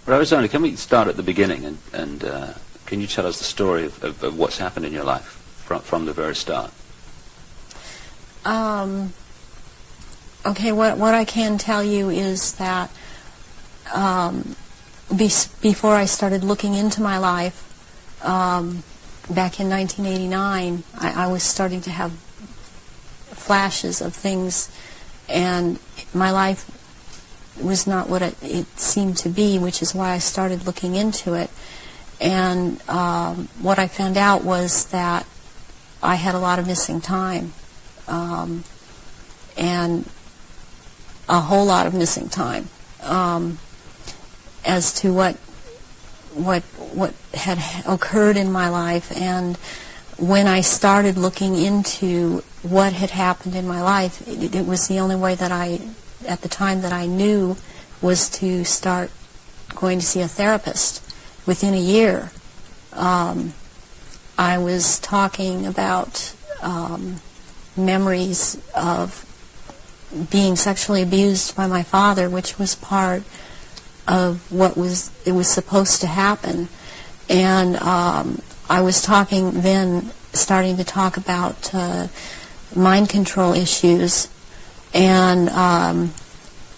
Well, Arizona, can we start at the beginning, and can you tell us the story of what's happened in your life from the very start? Okay, what I can tell you is that before I started looking into my life, back in 1989, I was starting to have flashes of things, and my life was not what it seemed to be, which is why I started looking into it. And what I found out was that I had a lot of missing time, and a whole lot of missing time, as to what had occurred in my life. And when I started looking into what had happened in my life, it was the only way that at the time that I knew, was to start going to see a therapist. Within a year, I was talking about memories of being sexually abused by my father, which was part of what was supposed to happen. And I was starting to talk about mind control issues, and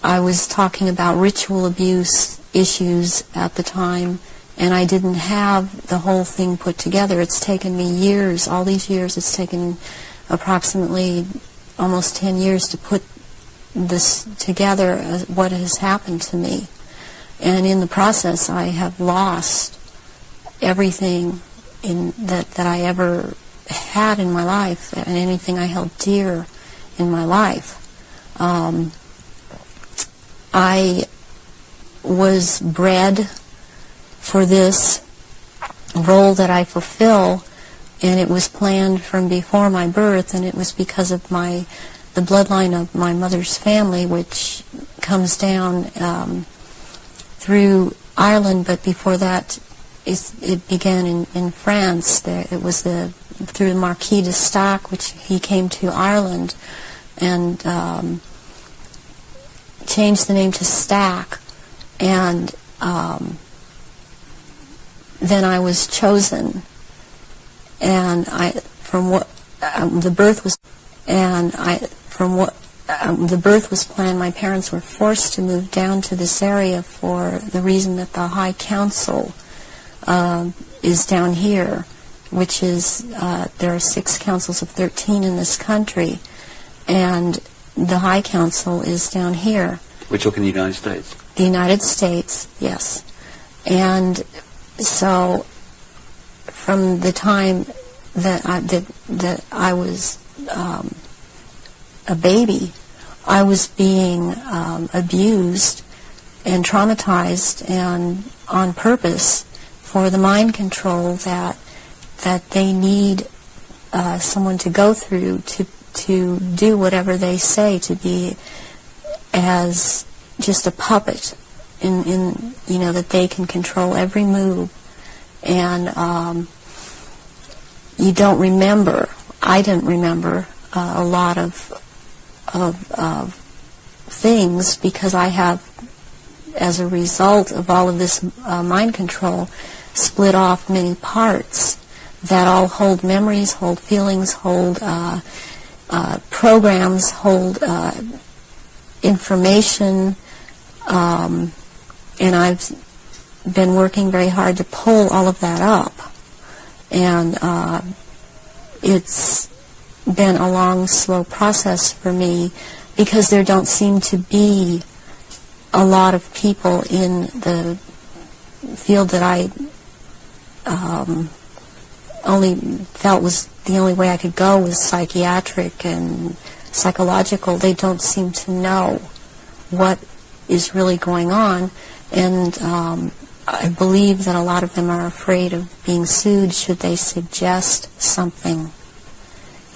I was talking about ritual abuse issues at the time, and I didn't have the whole thing put together. It's taken me years, all these years, it's taken approximately almost 10 years to put this together, what has happened to me. And in the process, I have lost everything that I ever had in my life, and anything I held dear in my life. I was bred for this role that I fulfill, and it was planned from before my birth, and it was because of the bloodline of my mother's family, which comes down through Ireland, but before that it began in France. It was through the Marquis de Stac, which he came to Ireland and changed the name to Stack, and then I was chosen, and the birth was planned. My parents were forced to move down to this area for the reason that the High Council is down here, which is, there are 6 councils of 13 in this country, and the High Council is down here. We're talking the United States? The United States, yes. And so from the time that I was a baby, I was being abused and traumatized, and on purpose, for the mind control that they need someone to go through to do whatever they say, to be as just a puppet in that they can control every move. And you don't remember, I didn't remember a lot of things, because I have, as a result of all of this mind control, split off many parts that all hold memories, hold feelings, hold programs, hold information, and I've been working very hard to pull all of that up, and it's been a long, slow process for me, because there don't seem to be a lot of people in the field that I only felt was the only way I could go was psychiatric and psychological. They don't seem to know what is really going on, and I believe that a lot of them are afraid of being sued should they suggest something,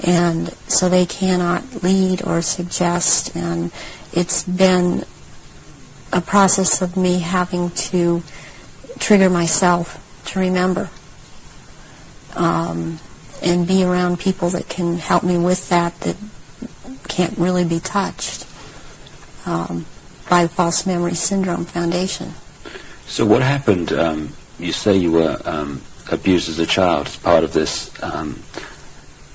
and so they cannot lead or suggest. And it's been a process of me having to trigger myself to remember, and be around people that can help me with that can't really be touched by the False Memory Syndrome Foundation. So what happened? You say you were abused as a child as part of this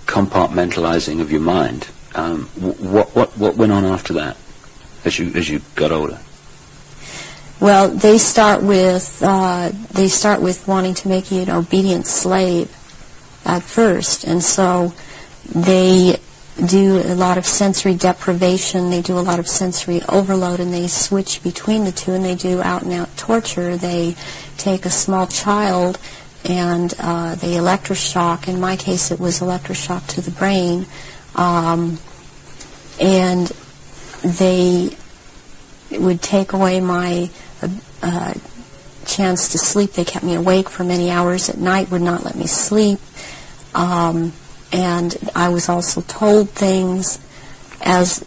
compartmentalizing of your mind. What went on after that, as you got older? Well, they start with wanting to make you an obedient slave at first, and so they do a lot of sensory deprivation, they do a lot of sensory overload, and they switch between the two, and they do out-and-out torture. They take a small child and they electroshock. In my case, it was electroshock to the brain, and they would take away my chance to sleep. They kept me awake for many hours at night, would not let me sleep. And I was also told things, as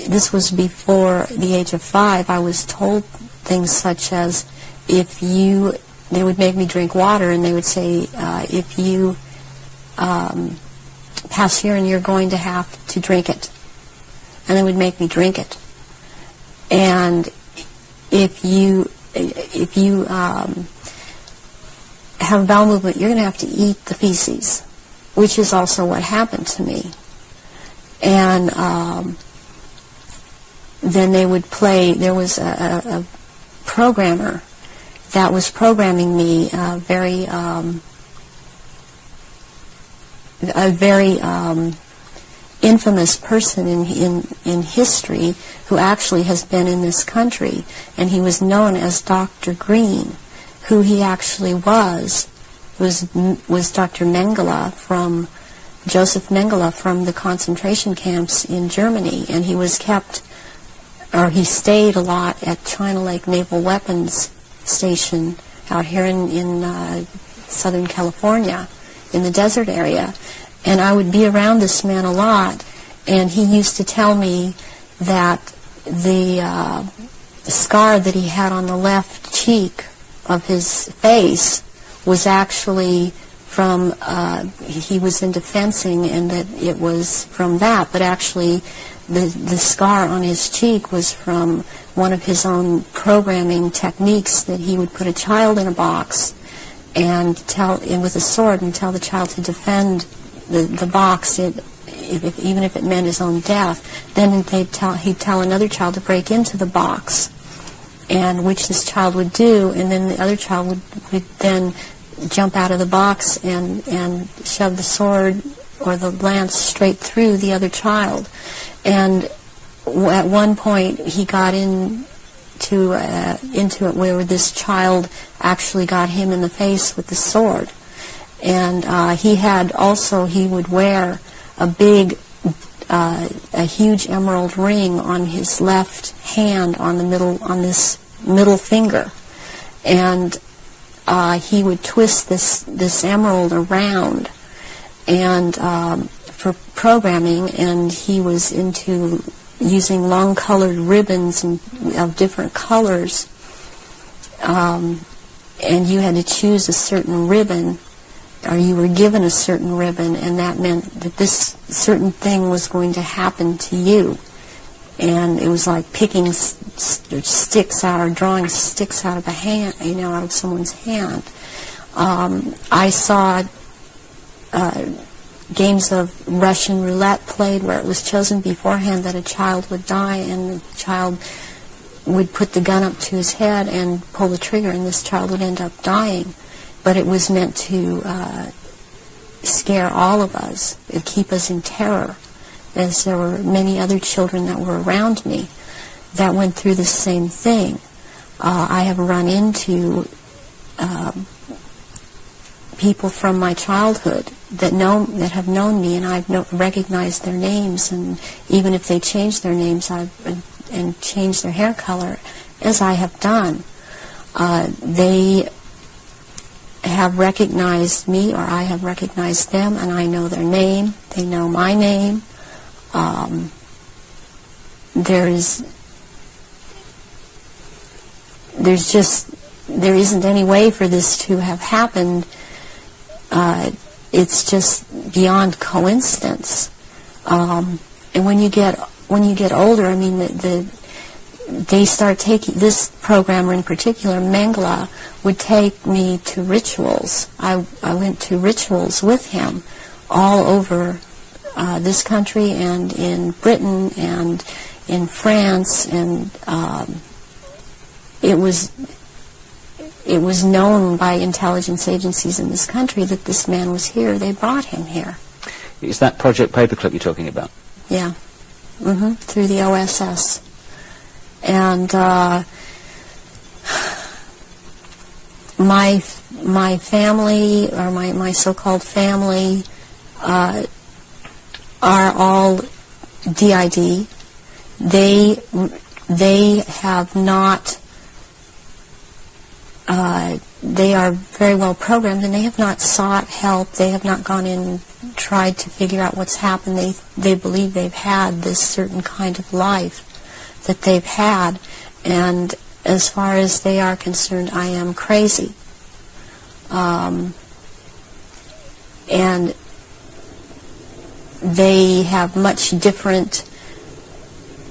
this was before the age of 5, I was told things such as, they would make me drink water, and they would say, if you pass urine, you're going to have to drink it. And they would make me drink it. And if you have a bowel movement, you're going to have to eat the feces, which is also what happened to me. And then they would play, there was a programmer that was programming me, a very infamous person in history who actually has been in this country, and he was known as Dr. Green. Who he actually was Dr. Mengele, from Joseph Mengele, from the concentration camps in Germany, and he stayed a lot at China Lake Naval Weapons Station out here in Southern California, in the desert area. And I would be around this man a lot, and he used to tell me that the scar that he had on the left cheek of his face was actually from, he was into fencing, and that it was from that, but actually the scar on his cheek was from one of his own programming techniques, that he would put a child in a box and with a sword and tell the child to defend the box, even if it meant his own death. Then he'd tell another child to break into the box, and which this child would do, and then the other child would then jump out of the box and shove the sword or the lance straight through the other child. And at one point he got into it where this child actually got him in the face with the sword. And he would wear a huge emerald ring on his left hand, on this middle finger, and he would twist this emerald around, and for programming, and he was into using long colored ribbons of different colors, and you had to choose a certain ribbon, or you were given a certain ribbon, and that meant that this certain thing was going to happen to you. And it was like picking sticks out, or drawing sticks out of a hand, out of someone's hand. I saw games of Russian roulette played where it was chosen beforehand that a child would die, and the child would put the gun up to his head and pull the trigger, and this child would end up dying. But it was meant to scare all of us, and keep us in terror, as there were many other children that were around me that went through the same thing. I have run into people from my childhood that have known me, and I've recognized their names, and even if they change their names and change their hair color, as I have done, they have recognized me, or I have recognized them, and I know their name. They know my name. There isn't any way for this to have happened. It's just beyond coincidence. And when you get older, I mean, they start taking, this programmer in particular, Mengele, would take me to rituals. I went to rituals with him all over this country and in Britain and in France, and it was known by intelligence agencies in this country that this man was here. They brought him here. Is that Project Paperclip you're talking about? Yeah. Through the OSS. And my family, or my so-called family, are all DID. They have not. They are very well programmed, and they have not sought help. They have not gone in and tried to figure out what's happened. They believe they've had this certain kind of life that they've had, and as far as they are concerned, I am crazy. And they have much different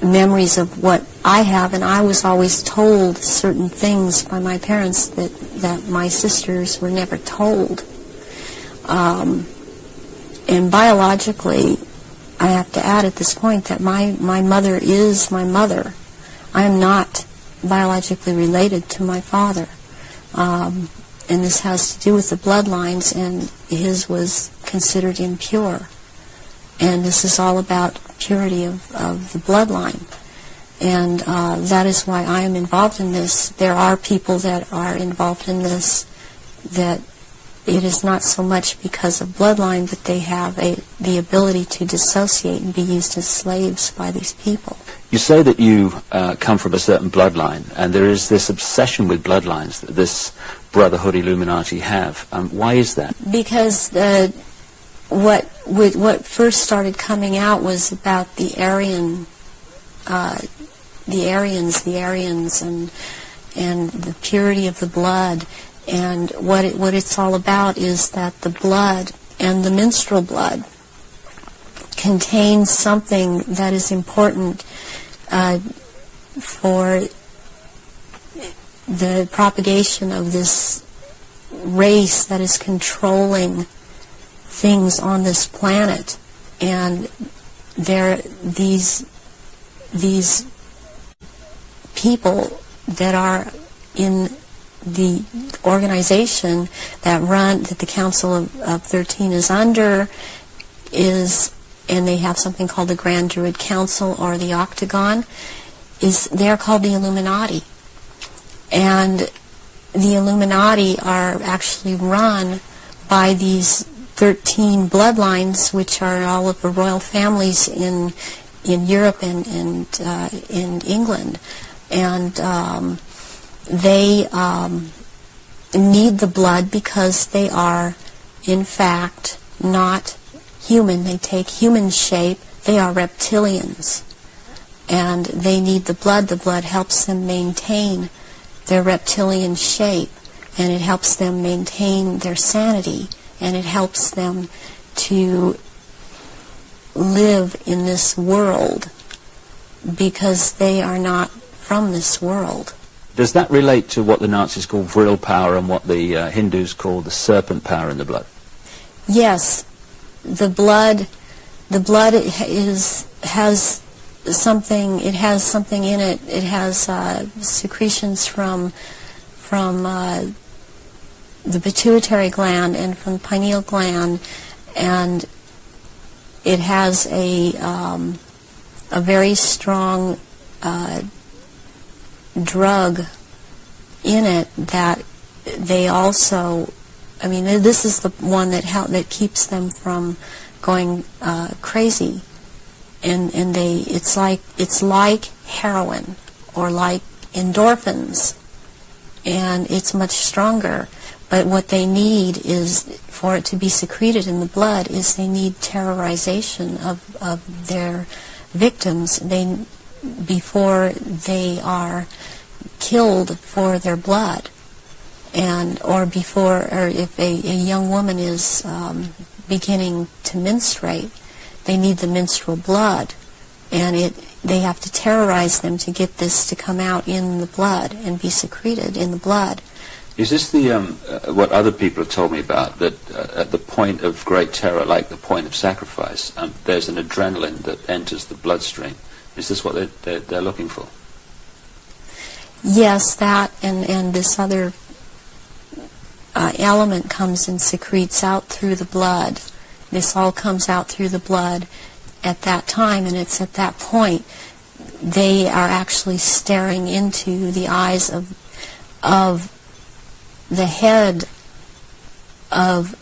memories of what I have, and I was always told certain things by my parents that my sisters were never told. And biologically, I have to add at this point that my mother is my mother. I am not biologically related to my father. And this has to do with the bloodlines, and his was considered impure. And this is all about purity of the bloodline. And that is why I am involved in this. There are people that are involved in this that it is not so much because of bloodline, but they have the ability to dissociate and be used as slaves by these people. You say that you come from a certain bloodline, and there is this obsession with bloodlines that this Brotherhood Illuminati have. Why is that? Because what first started coming out was about the Aryans, and the purity of the blood. And what it's all about is that the blood and the menstrual blood contains something that is important for the propagation of this race that is controlling things on this planet. And these people that are in the organization that the Council of 13 is under and they have something called the Grand Druid Council or the Octagon, they're called the Illuminati. And the Illuminati are actually run by these 13 bloodlines, which are all of the royal families in Europe and in England. And they need the blood because they are, in fact, not human. They take human shape. They are reptilians. And they need the blood. The blood helps them maintain their reptilian shape, and it helps them maintain their sanity, and it helps them to live in this world because they are not from this world. Does that relate to what the Nazis call vril power and what the Hindus call the serpent power in the blood? Yes, the blood has something. It has something in it. It has secretions from the pituitary gland and from the pineal gland, and it has a very strong drug in it that they also, I mean, this is the one that keeps them from going crazy, and it's like heroin or like endorphins, and it's much stronger. But what they need is, for it to be secreted in the blood, is they need terrorization of their victims before they are killed for their blood, or if a young woman is beginning to menstruate, they need the menstrual blood, and they have to terrorize them to get this to come out in the blood and be secreted in the blood. Is this the what other people have told me about, that at the point of great terror, like the point of sacrifice, there's an adrenaline that enters the bloodstream? Is this what they're looking for? Yes, that and this other element comes and secretes out through the blood. This all comes out through the blood at that time, and it's at that point they are actually staring into the eyes of the head of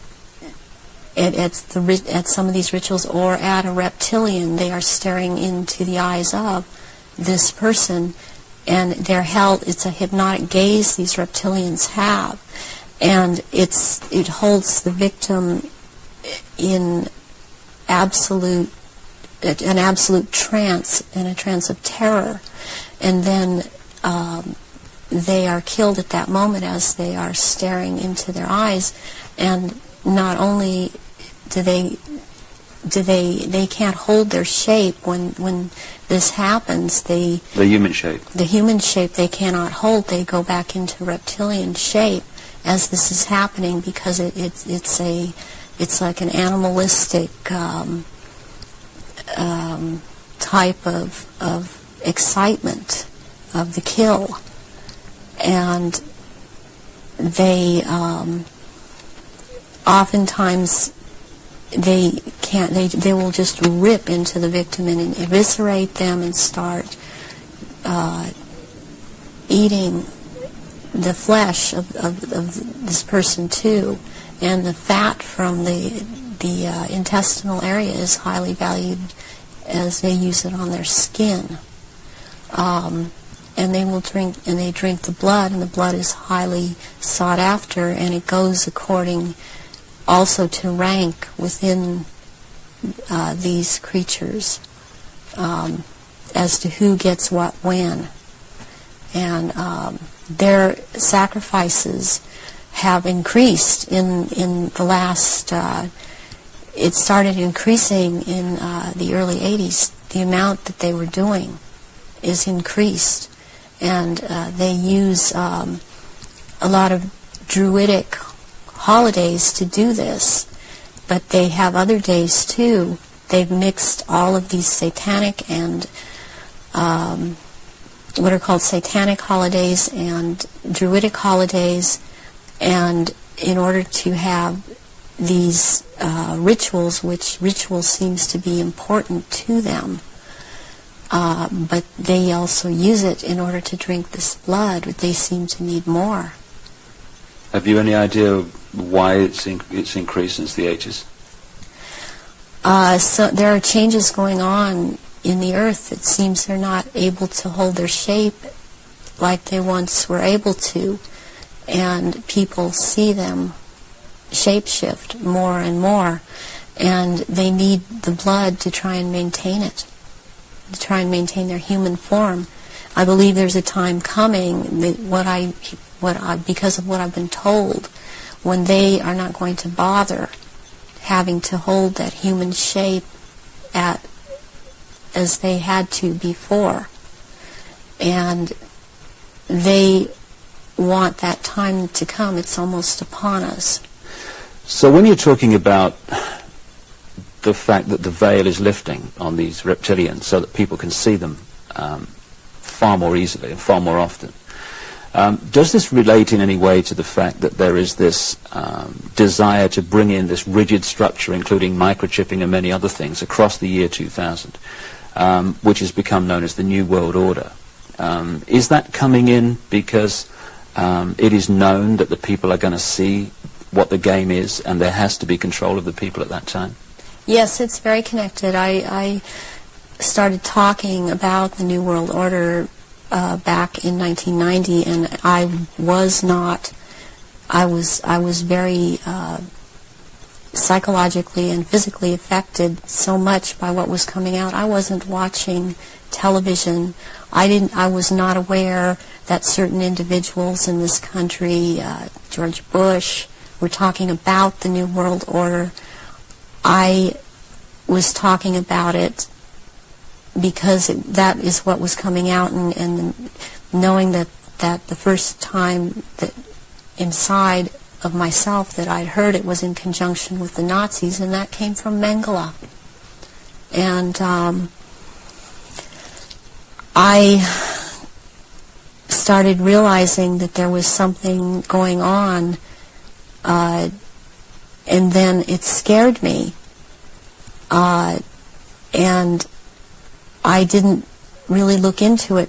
at some of these rituals, or at a reptilian. They are staring into the eyes of this person, and they're held. It's a hypnotic gaze these reptilians have, and it holds the victim in an absolute trance, in a trance of terror, and then they are killed at that moment as they are staring into their eyes. And not only do they can't hold their shape when this happens. The human shape they cannot hold. They go back into reptilian shape as this is happening, because it's like an animalistic type of excitement of the kill. And they oftentimes they will just rip into the victim and eviscerate them and start eating the flesh of this person too. And the fat from the intestinal area is highly valued, as they use it on their skin. And they will drink the blood, and the blood is highly sought after, and it goes according also to rank within these creatures, as to who gets what when. And their sacrifices have increased in the last, it started increasing in the early 80s. The amount that they were doing is increased. And they use a lot of druidic holidays to do this, but they have other days too. They've mixed all of these satanic and what are called satanic holidays and druidic holidays, and in order to have these rituals, which ritual seems to be important to them, but they also use it in order to drink this blood. They seem to need more. Have you any idea why it's increased since the 80s? So there are changes going on in the earth. It seems they're not able to hold their shape like they once were able to, and people see them shapeshift more and more, and they need the blood to try and maintain it, to try and maintain their human form. I believe there's a time coming that because of what I've been told, when they are not going to bother having to hold that human shape as they had to before, and they want that time to come. It's almost upon us. So when you're talking about the fact that the veil is lifting on these reptilians so that people can see them far more easily and far more often, does this relate in any way to the fact that there is this desire to bring in this rigid structure, including microchipping and many other things, across the year 2000, which has become known as the New World Order? Is that coming in because it is known that the people are going to see what the game is, and there has to be control of the people at that time? Yes, it's very connected. I started talking about the New World Order back in 1990, and I was very psychologically and physically affected so much by what was coming out. I wasn't watching television. I was not aware that certain individuals in this country, George Bush, were talking about the New World Order. I was talking about it because that is what was coming out, and knowing that the first time that inside of myself that I'd heard it was in conjunction with the Nazis, and that came from Mengele. And I started realizing that there was something going on, and then it scared me, and I didn't really look into it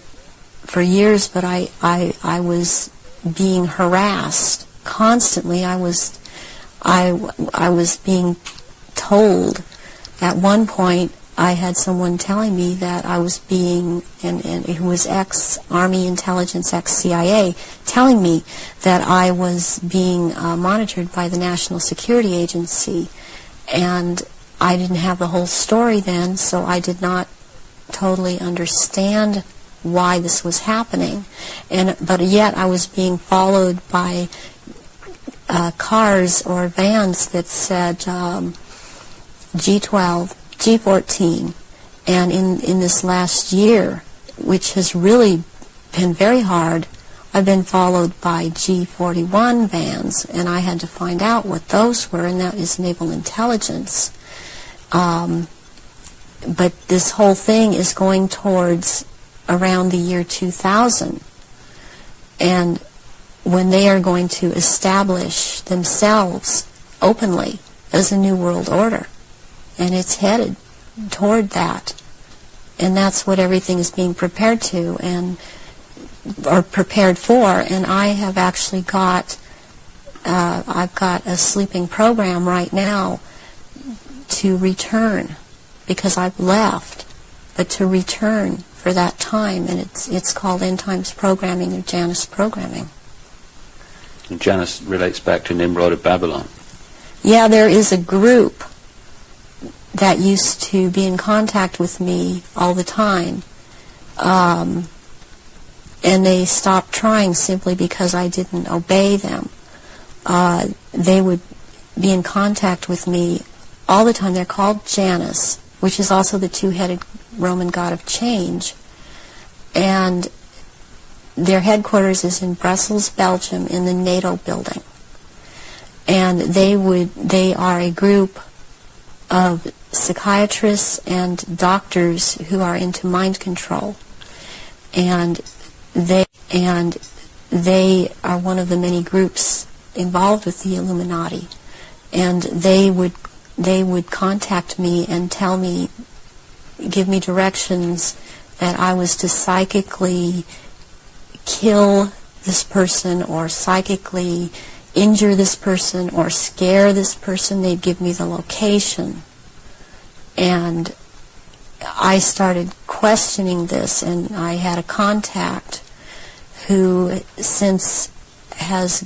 for years, but I was being harassed constantly. I was being told. At one point, I had someone telling me that I was being, and who was ex-Army intelligence, ex-CIA, telling me that I was being monitored by the National Security Agency. And I didn't have the whole story then, so I did not totally understand why this was happening. But yet I was being followed by cars or vans that said G12, G14, and in this last year, which has really been very hard, I've been followed by G41 vans, and I had to find out what those were, and that is naval intelligence. But this whole thing is going towards around the year 2000, and when they are going to establish themselves openly as a new world order, and it's headed toward that, and that's what everything is being prepared to or prepared for. And I have actually got I've got a sleeping program right now to return, because I've left, but to return for that time, and it's called End Times Programming, or Janus Programming. And Janus relates back to Nimrod of Babylon. Yeah, there is a group that used to be in contact with me all the time, and they stopped trying simply because I didn't obey them. They would be in contact with me all the time. They're called Janus, which is also the two-headed Roman god of change, and their headquarters is in Brussels, Belgium, in the NATO building. And they are a group of psychiatrists and doctors who are into mind control, and they are one of the many groups involved with the Illuminati. And they would contact me and tell me, give me directions that I was to psychically kill this person, or psychically injure this person, or scare this person. They'd give me the location. And I started questioning this, and I had a contact who since has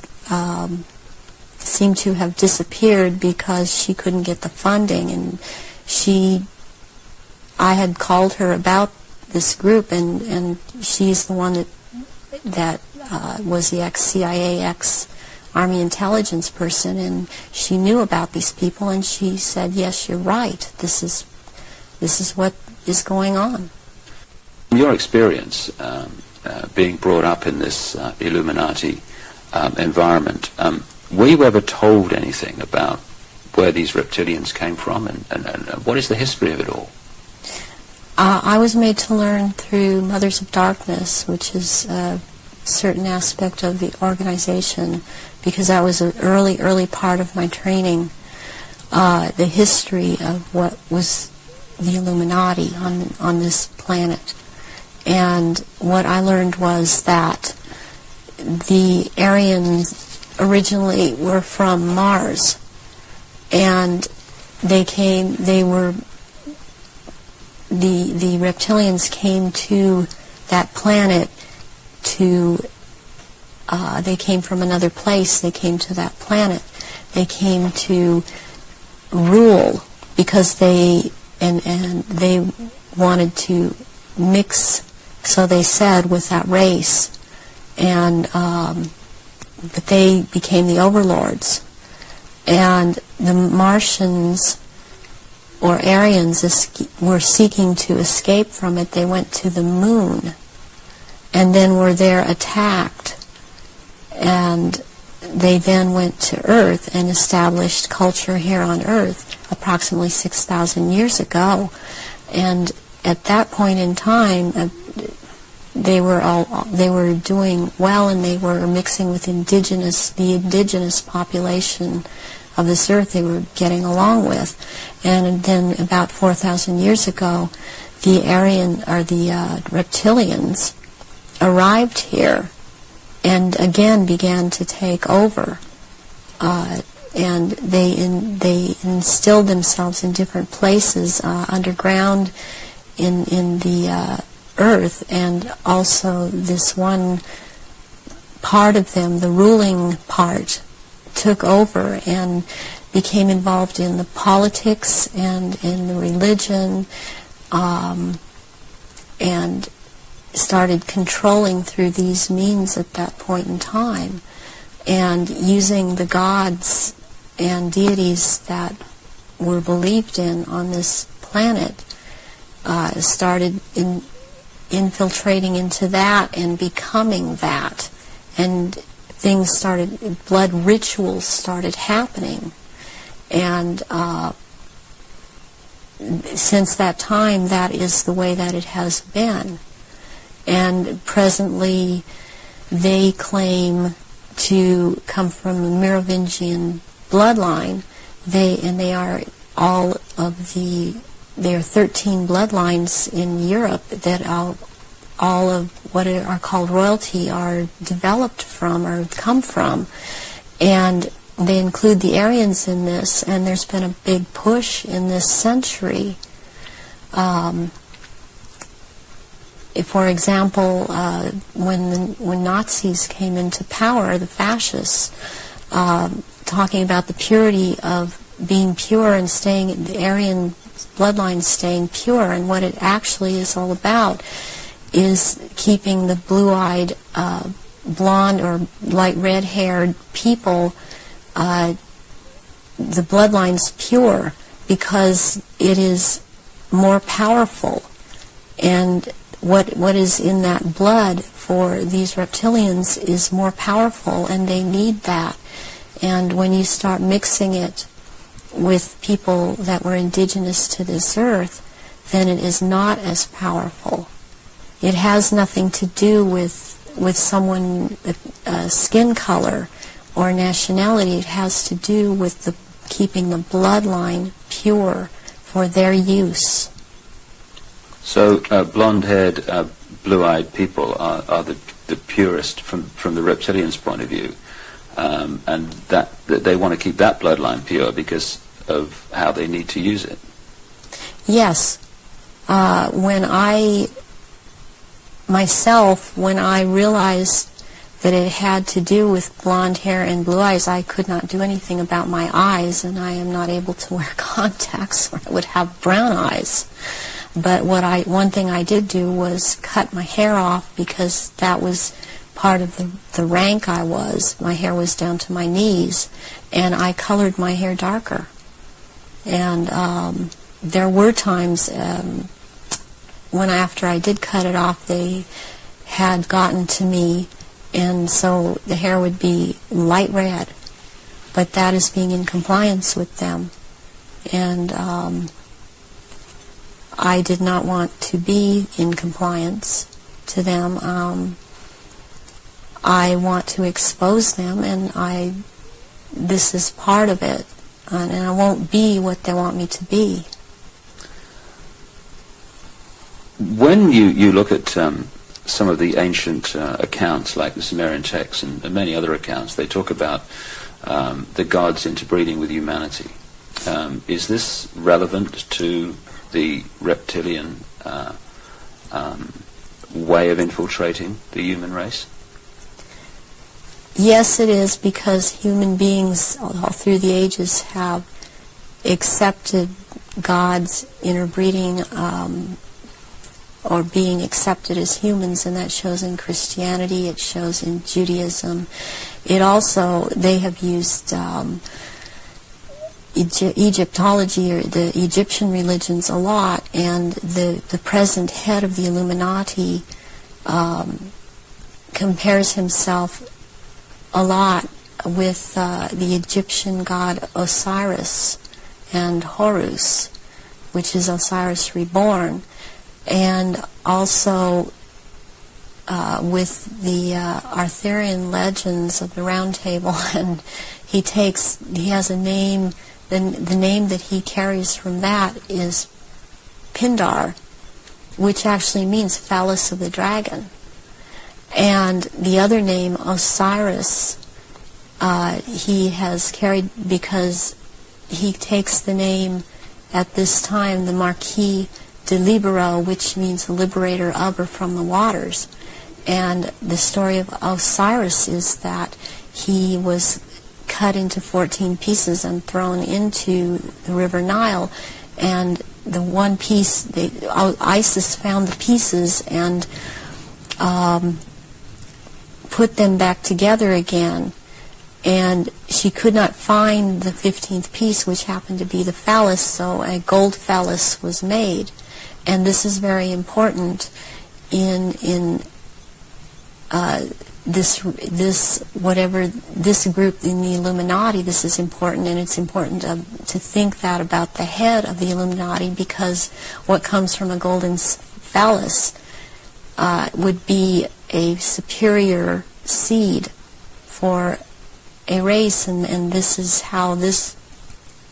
seemed to have disappeared because she couldn't get the funding, and I had called her about this group, and she's the one that was the ex-CIA, ex-Army intelligence person, and she knew about these people, and she said, yes, you're right, this is what is going on. From your experience being brought up in this Illuminati environment, were you ever told anything about where these reptilians came from, and what is the history of it all? I was made to learn through Mothers of Darkness, which is a certain aspect of the organization, because that was an early part of my training, the history of what was the Illuminati on this planet. And what I learned was that the Aryans originally were from Mars, and the reptilians came to that planet they came from another place. They came to that planet. They came to rule, because they wanted to mix, so they said, with that race, and but they became the overlords. And the Martians or Aryans were seeking to escape from it, they went to the moon and then were there attacked. And they then went to Earth and established culture here on Earth approximately 6,000 years ago. And at that point in time, they were doing well, and they were mixing with the indigenous population of this earth they were getting along with. And then about 4,000 years ago, the reptilians arrived here and again began to take over. And they instilled themselves in different places underground in the earth, and also this one part of them, the ruling part, took over and became involved in the politics and in the religion, and started controlling through these means at that point in time, and using the gods and deities that were believed in on this planet, started infiltrating into that and becoming that. And things started, blood rituals started happening. And since that time, that is the way that it has been. And presently, they claim to come from the Merovingian bloodline. They are there are 13 bloodlines in Europe that all of what are called royalty are developed from or come from. And they include the Aryans in this, and there's been a big push in this century. For example, when Nazis came into power, the fascists, talking about the purity of being pure and staying, the Aryan bloodline staying pure, and what it actually is all about is keeping the blue-eyed, blonde or light red-haired people, the bloodline's pure because it is more powerful. And what is in that blood for these reptilians is more powerful, and they need that. And when you start mixing it with people that were indigenous to this earth, then it is not as powerful. It has nothing to do with someone's skin color or nationality. It has to do with keeping the bloodline pure for their use. So blonde-haired, blue-eyed people are the purest from the reptilians' point of view, and that they want to keep that bloodline pure because of how they need to use it. Yes. When I realized that it had to do with blonde hair and blue eyes, I could not do anything about my eyes, and I am not able to wear contacts or I would have brown eyes. But one thing I did do was cut my hair off, because that was part of the rank I was. My hair was down to my knees, and I colored my hair darker. And there were times when after I did cut it off, they had gotten to me, and so the hair would be light red. But that is being in compliance with them. And I did not want to be in compliance to them. I want to expose them, and this is part of it. And I won't be what they want me to be. When you look at some of the ancient accounts, like the Sumerian texts and many other accounts, they talk about the gods interbreeding with humanity. Is this relevant to the reptilian way of infiltrating the human race? Yes, it is, because human beings all through the ages have accepted God's interbreeding or being accepted as humans, and that shows in Christianity, it shows in Judaism. It also, they have used Egyptology or the Egyptian religions a lot, and the present head of the Illuminati compares himself a lot with the Egyptian god Osiris and Horus, which is Osiris reborn, and also with the Arthurian legends of the Round Table, and he has a name. The name that he carries from that is Pindar, which actually means phallus of the dragon. And the other name, Osiris, he has carried because he takes the name at this time, the Marquis de Libero, which means liberator of or from the waters. And the story of Osiris is that he was cut into 14 pieces and thrown into the River Nile, and the one piece, Isis found the pieces and put them back together again, and she could not find the 15th piece, which happened to be the phallus, so a gold phallus was made. And this is very important in this group in the Illuminati. This is important, and it's important to think that about the head of the Illuminati, because what comes from a golden phallus would be a superior seed for a race, and this is how this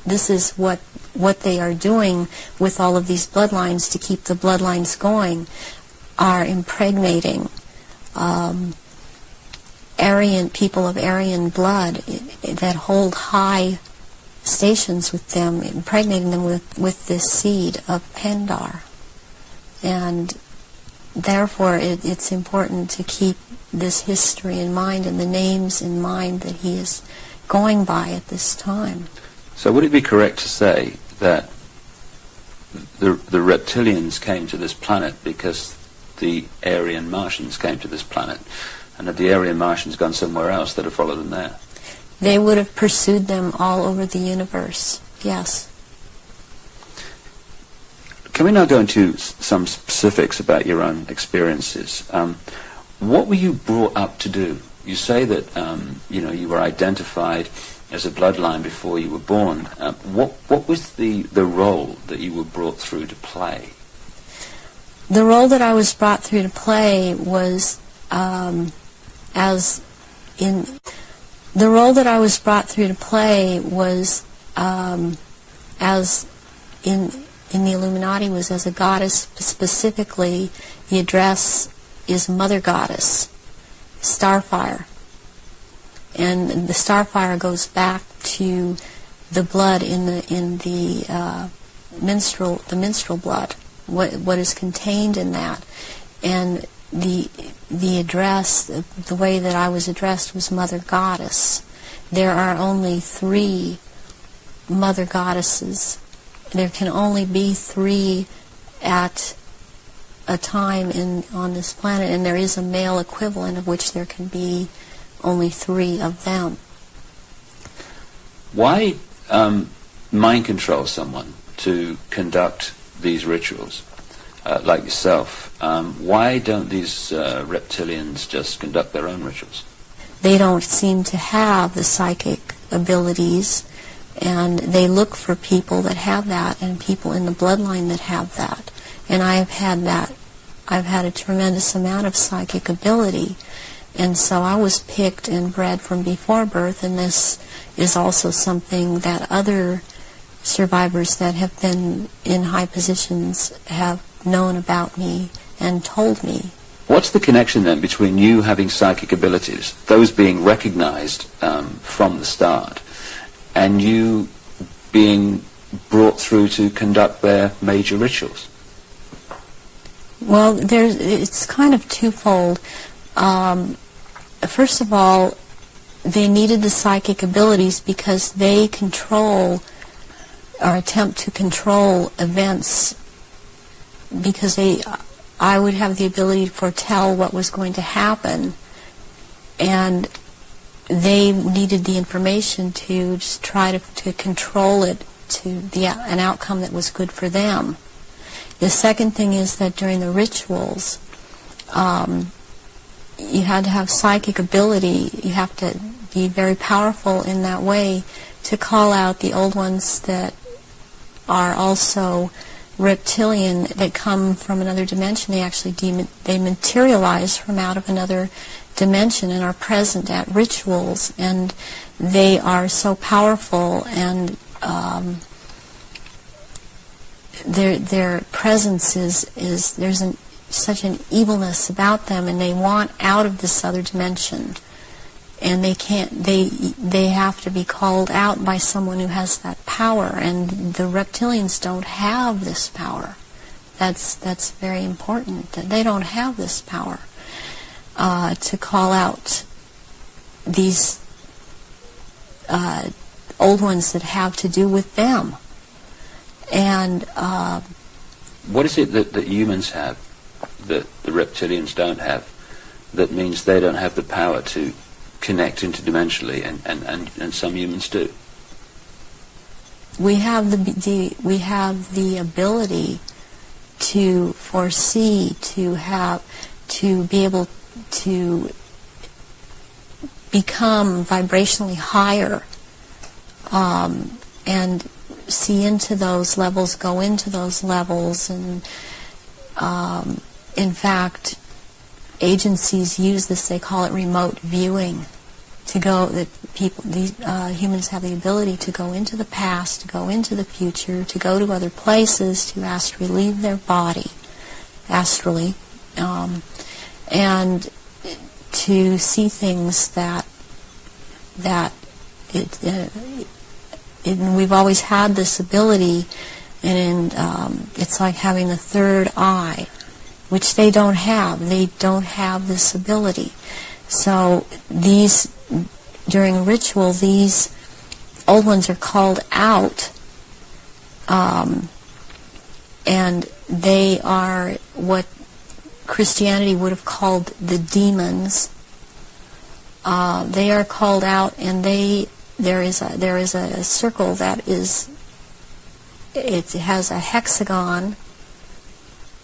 is what they are doing with all of these bloodlines to keep the bloodlines going, are impregnating Aryan people of Aryan blood that hold high stations with them, impregnating them with this seed of Pindar. And therefore it's important to keep this history in mind and the names in mind that he is going by at this time. So would it be correct to say that the reptilians came to this planet because the Aryan Martians came to this planet, and had the Aryan Martians gone somewhere else, they'd have followed them there? They would have pursued them all over the universe, yes. Can we now go into some specifics about your own experiences? What were you brought up to do? You say that you were identified as a bloodline before you were born. What was the role that you were brought through to play? The role that I was brought through to play was in the Illuminati was as a goddess. Specifically, the address is Mother Goddess, Starfire. And the Starfire goes back to the blood in the menstrual blood, what is contained in that. And the address, the way that I was addressed was Mother Goddess. There are only 3 Mother Goddesses. There can only be 3 at a time on this planet, and there is a male equivalent of which there can be only 3 of them. Why mind control someone to conduct these rituals, like yourself? Why don't these reptilians just conduct their own rituals? They don't seem to have the psychic abilities, and they look for people that have that and people in the bloodline that have that. And I've had that. I've had a tremendous amount of psychic ability. And so I was picked and bred from before birth, and this is also something that other survivors that have been in high positions have known about me and told me. What's the connection then between you having psychic abilities, those being recognized from the start, and you being brought through to conduct their major rituals? Well, it's kind of twofold. First of all, they needed the psychic abilities because they control or attempt to control events, because I would have the ability to foretell what was going to happen, and they needed the information to just try to control it to an outcome that was good for them. The second thing is that during the rituals, you had to have psychic ability. You have to be very powerful in that way to call out the old ones that are also reptilian, that come from another dimension. They actually they materialize from out of another dimension and are present at rituals, and they are so powerful, and their presence is there's such an evilness about them, and they want out of this other dimension, and they have to be called out by someone who has that power, and the reptilians don't have this power. That's very important, that they don't have this power to call out these old ones that have to do with them. And what is it that humans have that the reptilians don't have, that means they don't have the power to connect interdimensionally, and some humans do? We have the ability to foresee, to be able to become vibrationally higher, and see into those levels, go into those levels, and in fact, agencies use this. They call it remote viewing. Humans have the ability to go into the past, to go into the future, to go to other places, to astrally leave their body, astrally, and to see things that we've always had this ability, and it's like having a third eye, which they don't have. They don't have this ability. So during a ritual, these old ones are called out, and they are what Christianity would have called the demons. They are called out, and there is a circle that it has a hexagon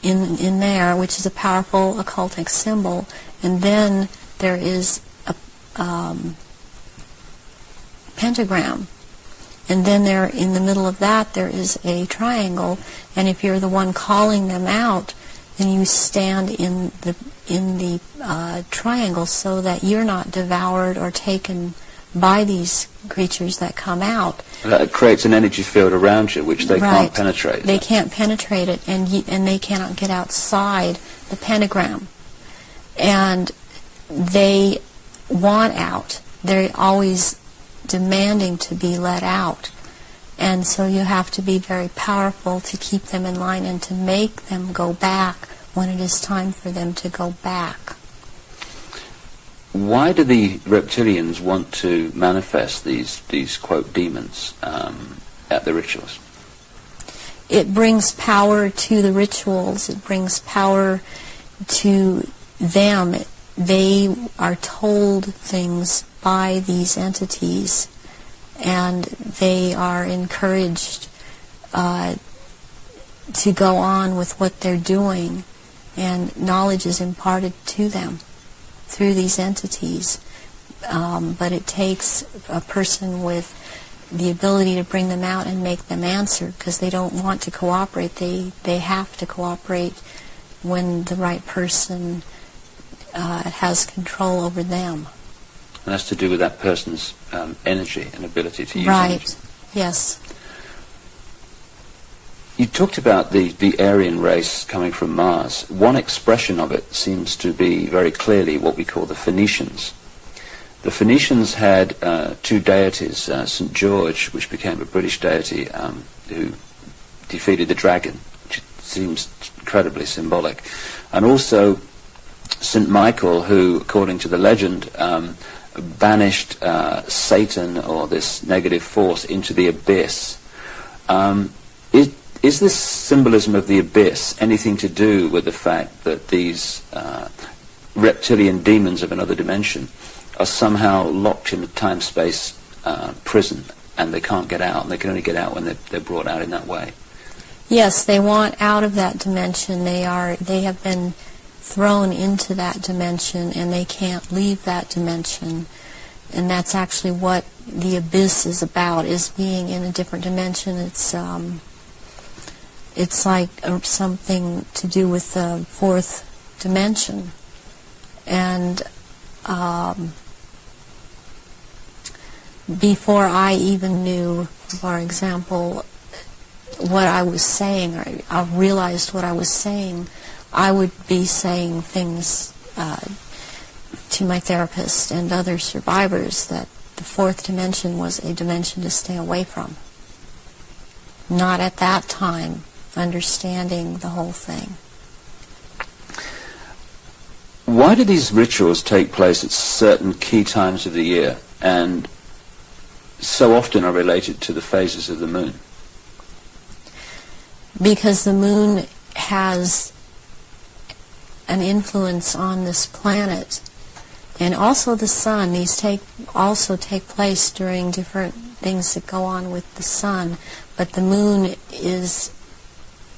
in there, which is a powerful occultic symbol, and then there is a pentagram, and then there, in the middle of that, there is a triangle, and if you're the one calling them out, then you stand in the triangle so that you're not devoured or taken by these creatures that come out. That creates an energy field around you, which they can't penetrate. They can't penetrate it, and they cannot get outside the pentagram. And they want out. They're always demanding to be let out. And so you have to be very powerful to keep them in line and to make them go back when it is time for them to go back. Why do the reptilians want to manifest these quote demons at the rituals? It brings power to the rituals. It brings power to them. They are told things by these entities, and they are encouraged to go on with what they're doing, and knowledge is imparted to them through these entities. But it takes a person with the ability to bring them out and make them answer, because they don't want to cooperate. They have to cooperate when the right person has control over them. And that's to do with that person's energy and ability to use right. energy. Yes. You talked about the Aryan race coming from Mars. One expression of it seems to be very clearly what we call the Phoenicians. The Phoenicians had two deities, St. George, which became a British deity, who defeated the dragon, which seems incredibly symbolic, and also St. Michael, who, according to the legend, banished Satan, or this negative force, into the abyss. Is this symbolism of the abyss anything to do with the fact that these reptilian demons of another dimension are somehow locked in a time-space prison, and they can't get out, and they can only get out when they're brought out in that way. Yes, they want out of that dimension. They have been thrown into that dimension, and they can't leave that dimension. And that's actually what the abyss is about, is being in a different dimension. It's like something to do with the fourth dimension. And before I even knew, for example, what I was saying, or I realized what I was saying, I would be saying things to my therapist and other survivors that the fourth dimension was a dimension to stay away from. Not at that time understanding the whole thing. Why do these rituals take place at certain key times of the year, and so often are related to the phases of the moon? Because the moon has an influence on this planet, and also the sun. These also take place during different things that go on with the sun, but the moon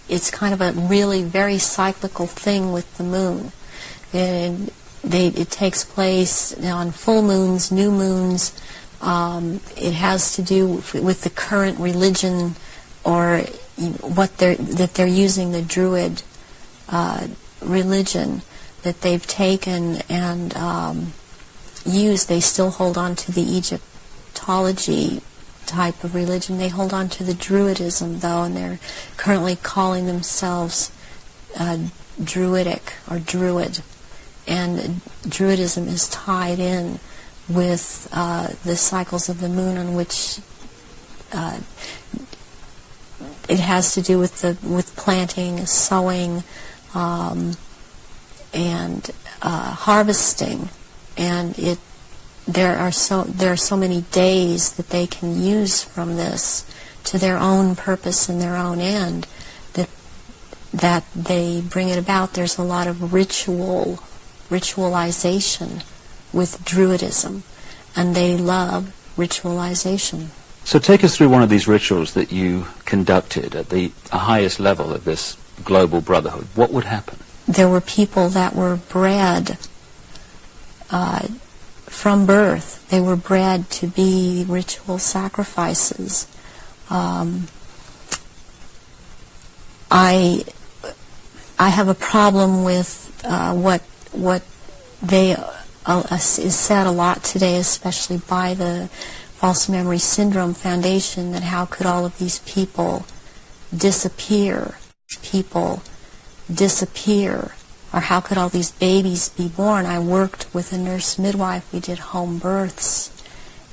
it's kind of a really very cyclical thing with the moon. It takes place on full moons, new moons. It has to do with the current religion, or that they're using, the Druid religion that they've taken and used. They still hold on to the Egyptology type of religion. They hold on to the Druidism, though, and they're currently calling themselves Druidic or Druid. And Druidism is tied in with the cycles of the moon, on which it has to do with planting, sowing, and harvesting, and there are so many days that they can use from this to their own purpose and their own end, that they bring it about. There's a lot of ritualization with Druidism, and they love ritualization. So take us through one of these rituals that you conducted at the highest level of this global brotherhood. What would happen? There were people that were bred from birth. They were bred to be ritual sacrifices. I have a problem with what they is said a lot today, especially by the False Memory Syndrome Foundation, that how could all of these people disappear? Or how could all these babies be born? I worked with a nurse midwife. We did home births,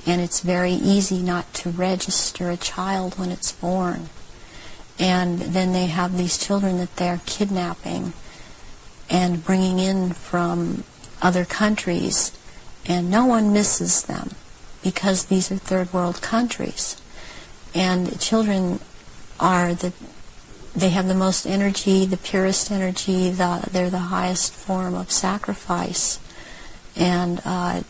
and it's very easy not to register a child when it's born. And then they have these children that they're kidnapping and bringing in from other countries, and no one misses them because these are third world countries. And children they have the most energy, the purest energy, they're the highest form of sacrifice. And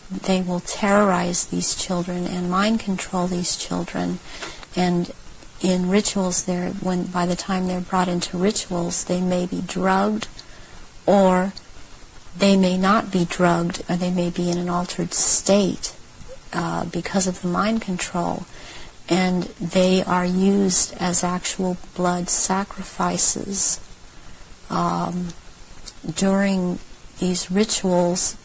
they will terrorize these children and mind control these children. And in rituals, by the time they're brought into rituals, they may be drugged, or they may not be drugged, or they may be in an altered state because of the mind control. And they are used as actual blood sacrifices during these rituals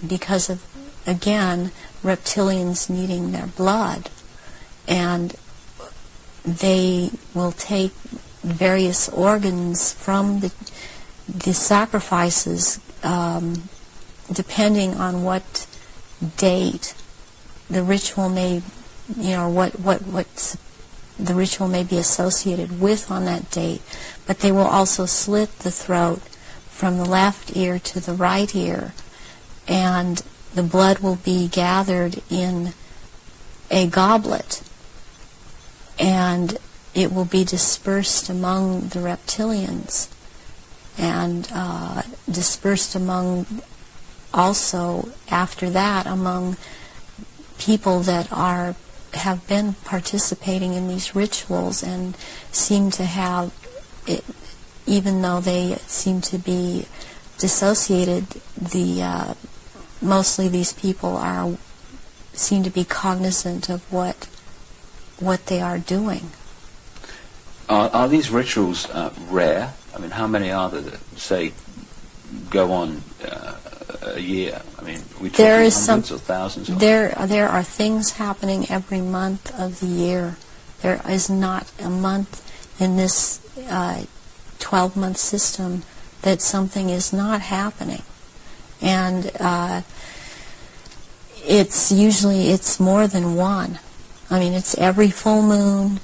because of, again, reptilians needing their blood. And they will take various organs from the sacrifices depending on what date the ritual may, what the ritual may be associated with on that date. But they will also slit the throat from the left ear to the right ear, and the blood will be gathered in a goblet, and it will be dispersed among the reptilians and dispersed among also after that among people that have been participating in these rituals and seem to have it, even though they seem to be dissociated, mostly these people seem to be cognizant of what they are doing. Are these rituals rare? I mean, how many are there that, say, go on a year? I mean, we talking hundreds or thousands? There are things happening every month of the year. There is not a month in this 12-month system that something is not happening. And it's more than one. I mean, it's every full moon.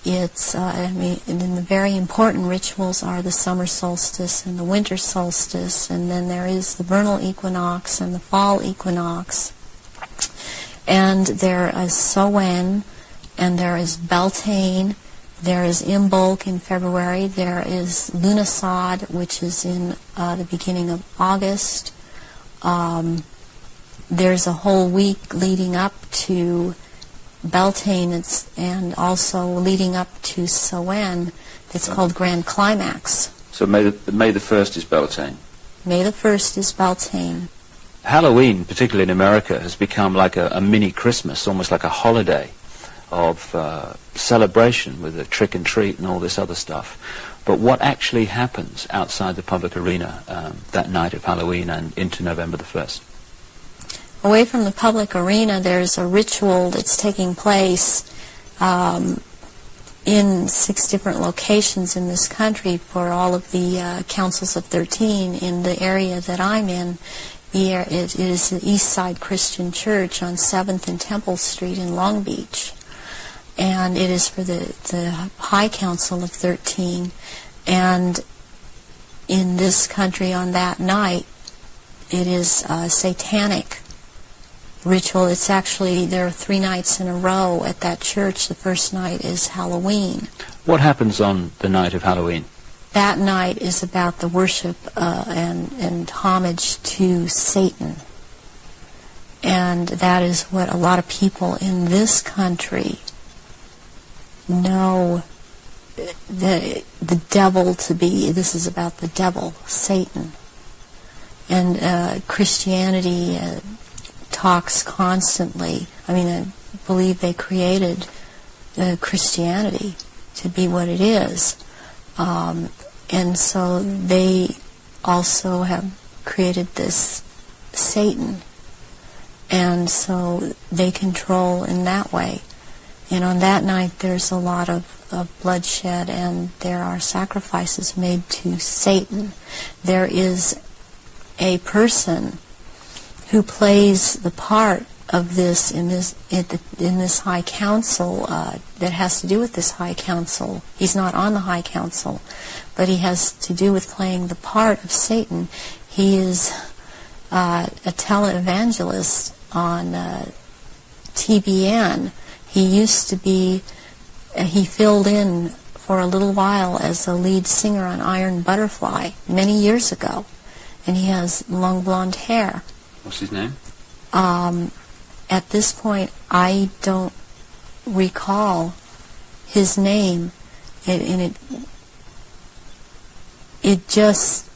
It's, and the very important rituals are the summer solstice and the winter solstice, and then there is the vernal equinox and the fall equinox. And there is Samhain, and there is Beltane, there is Imbolc in February, there is Lughnasadh, which is in the beginning of August. There's a whole week leading up to Beltane and also leading up to Samhain that's called Grand Climax. So May the 1st is Beltane. May the 1st is Beltane. Halloween, particularly in America, has become like a mini Christmas, almost like a holiday of celebration with a trick and treat and all this other stuff. But what actually happens outside the public arena that night of Halloween and into November the 1st? Away from the public arena, there's a ritual that's taking place in 6 different locations in this country for all of the councils of 13 in the area that I'm in. It is the East Side Christian Church on 7th and Temple Street in Long Beach. And it is for the High Council of 13. And in this country on that night, it is a satanic ritual. It's actually, there are 3 nights in a row at that church. The first night is Halloween. What happens on the night of Halloween? That night is about the worship and homage to Satan. And that is what a lot of people in this country know the devil to be. This is about the devil, Satan. And Christianity talks constantly. I mean, I believe they created Christianity to be what it is. And so they also have created this Satan. And so they control in that way. And on that night there's a lot of bloodshed, and there are sacrifices made to Satan. There is a person who plays the part of this in this High Council that has to do with this High Council. He's not on the High Council, but he has to do with playing the part of Satan. He is a televangelist on TBN. He used to be, he filled in for a little while as a lead singer on Iron Butterfly many years ago, and he has long blonde hair. What's his name? At this point, I don't recall his name. It just,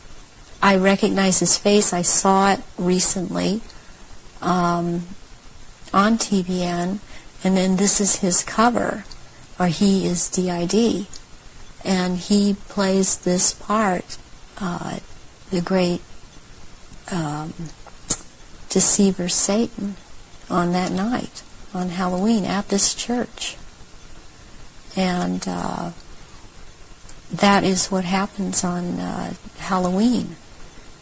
I recognize his face. I saw it recently on TBN, and then this is his cover, or he is DID, and he plays this part, the great deceiver Satan, on that night, on Halloween, at this church. And that is what happens on Halloween.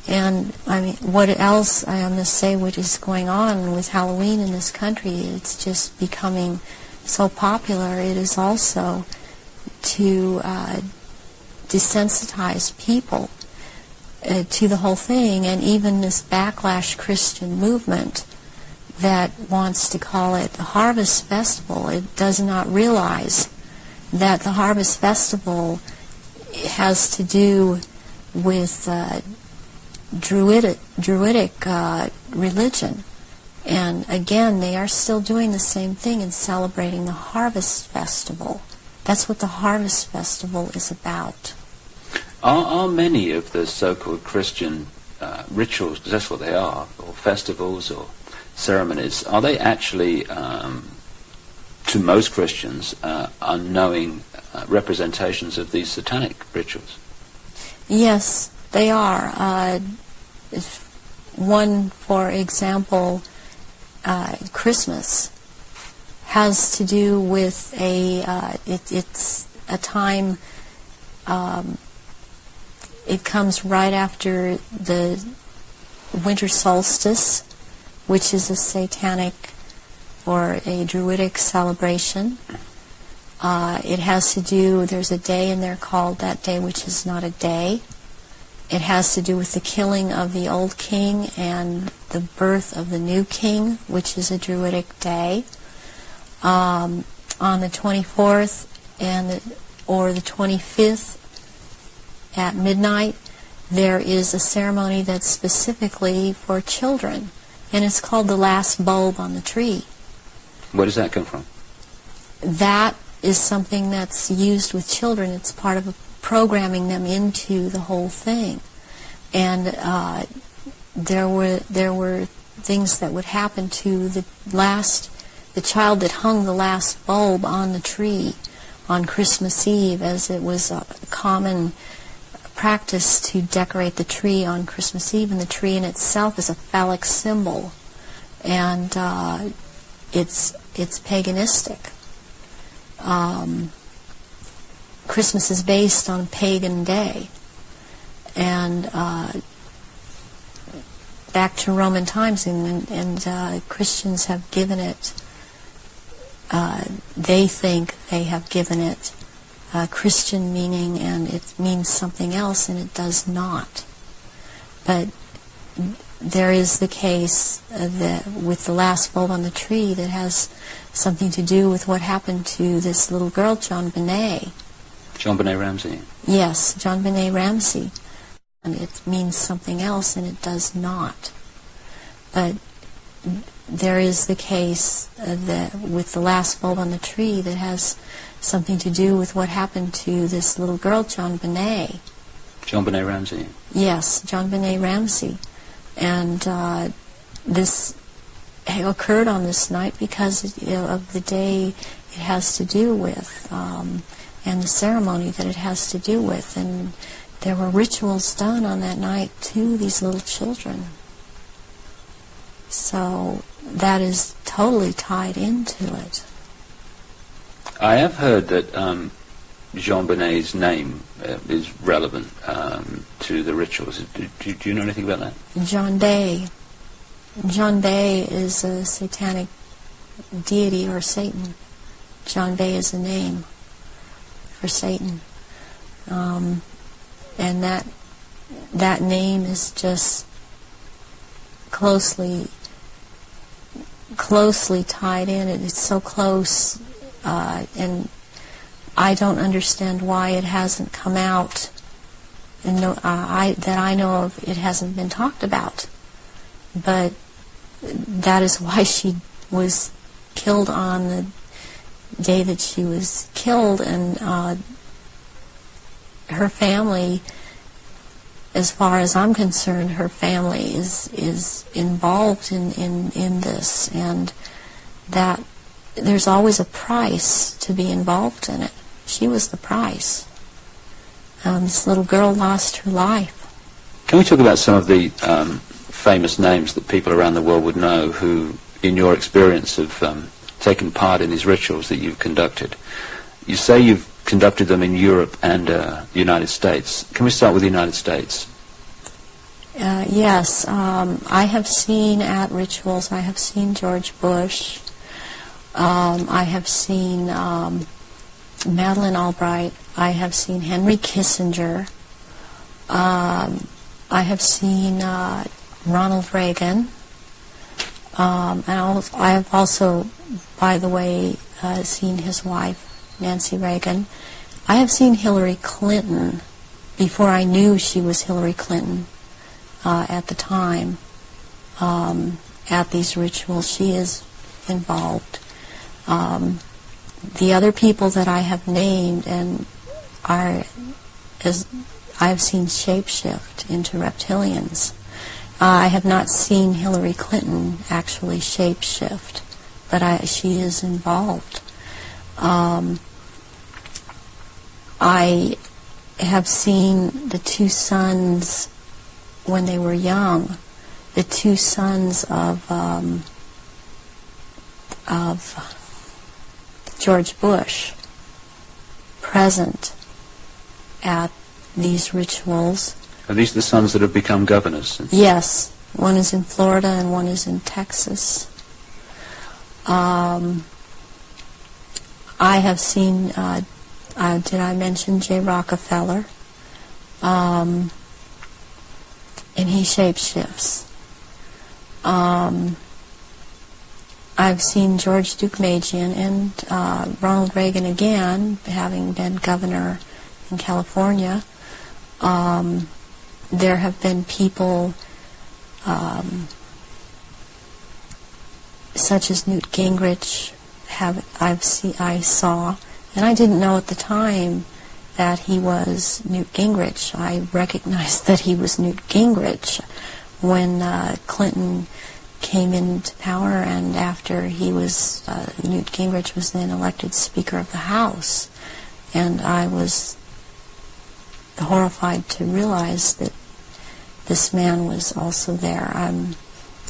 And I mean, what else I must say, what is going on with Halloween in this country? It's just becoming so popular. It is also to desensitize people to the whole thing, and even this backlash Christian movement that wants to call it the Harvest Festival. It does not realize that the Harvest Festival has to do with Druidic religion. And again, they are still doing the same thing and celebrating the Harvest Festival. That's what the Harvest Festival is about. Are many of the so-called Christian rituals, because that's what they are, or festivals or ceremonies, are they actually, to most Christians, unknowing representations of these satanic rituals? Yes, they are. One, for example, Christmas has to do with it's a time, it comes right after the winter solstice, which is a satanic or a Druidic celebration. It has to do, there's a day in there called that day which is not a day. It has to do with the killing of the old king and the birth of the new king, which is a Druidic day. On the 24th or the 25th at midnight, there is a ceremony that's specifically for children, and it's called the last bulb on the tree. Where does that come from? That is something that's used with children. It's part of programming them into the whole thing. And there were things that would happen to the child that hung the last bulb on the tree on Christmas Eve, as it was a common practice to decorate the tree on Christmas Eve, and the tree in itself is a phallic symbol, and it's paganistic. Christmas is based on a pagan day, and back to Roman times, and Christians have given it, they think they have given it Christian meaning, and it means something else, and it does not. But there is the case that with the last bulb on the tree that has something to do with what happened to this little girl, JonBenet. JonBenet Ramsey. Yes, JonBenet Ramsey. And it means something else, and it does not. But there is the case that with the last bulb on the tree that has something to do with what happened to this little girl, JonBenet. JonBenet Ramsey. Yes, JonBenet Ramsey. And this occurred on this night because of the day it has to do with, and the ceremony that it has to do with. And there were rituals done on that night to these little children. So that is totally tied into it. I have heard that JonBenet's name is relevant to the rituals. Do you know anything about that? John Day. John Day is a satanic deity, or Satan. John Day is a name for Satan. And that name is just closely tied in. It's so close, and I don't understand why it hasn't come out, and that I know of, it hasn't been talked about. But that is why she was killed on the day that she was killed, and her family, as far as I'm concerned, her family is involved in this, and that there's always a price to be involved in it. She was the price. This little girl lost her life. Can we talk about some of the famous names that people around the world would know who, in your experience, have taken part in these rituals that you've conducted? You say you've conducted them in Europe and the United States. Can we start with the United States? Yes. I have seen at rituals, I have seen George Bush. I have seen Madeleine Albright. I have seen Henry Kissinger. I have seen Ronald Reagan. And I have also, by the way, seen his wife, Nancy Reagan. I have seen Hillary Clinton before I knew she was Hillary Clinton. at the time at these rituals. She is involved. The other people that I have named and are, as I've seen shapeshift into reptilians. I have not seen Hillary Clinton actually shapeshift, but she is involved. I have seen the two sons when they were young, the two sons of George Bush present at these rituals. Are these the sons that have become governors? Yes. One is in Florida and one is in Texas. I have seen, did I mention J. Rockefeller? And he shapeshifts. I've seen George Deukmejian and Ronald Reagan again, having been governor in California. There have been people such as Newt Gingrich I saw, and I didn't know at the time that he was Newt Gingrich. I recognized that he was Newt Gingrich when Clinton came into power, and after he was, Newt Gingrich was then elected Speaker of the House, and I was horrified to realize that this man was also there.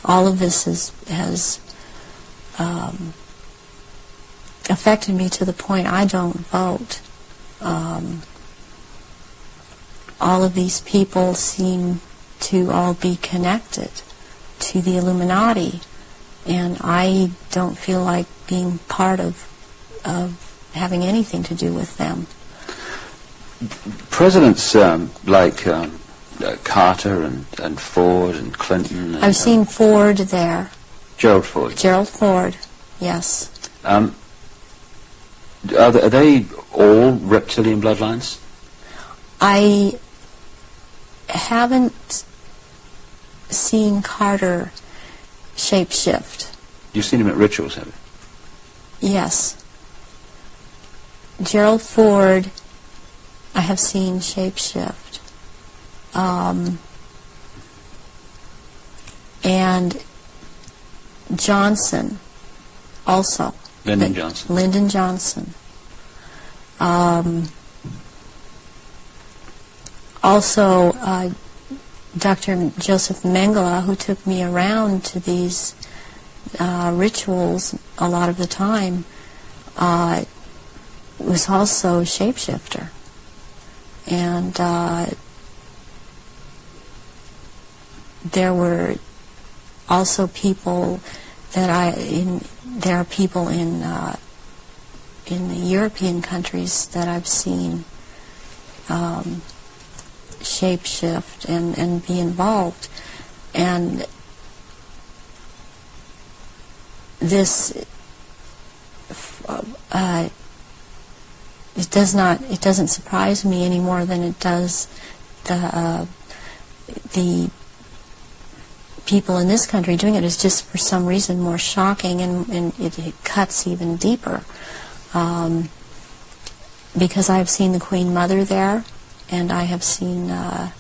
All of this has affected me to the point I don't vote. All of these people seem to all be connected to the Illuminati, and I don't feel like being part of having anything to do with them. Presidents like Carter and Ford and Clinton. I've seen Ford there. Gerald Ford. Gerald Ford, yes. Are they all reptilian bloodlines? I haven't seen Carter shapeshift. You've seen him at rituals, have you? Yes. Gerald Ford, I have seen shapeshift. And Johnson, also. Lyndon Johnson. Lyndon Johnson. Also, Dr. Joseph Mengele, who took me around to these rituals a lot of the time, was also a shapeshifter. And there were also people that there are people in the European countries that I've seen shapeshift and be involved. And this it doesn't surprise me any more than it does the people in this country doing it. Is just for some reason more shocking, and it cuts even deeper, because I've seen the Queen Mother there, and I have seen the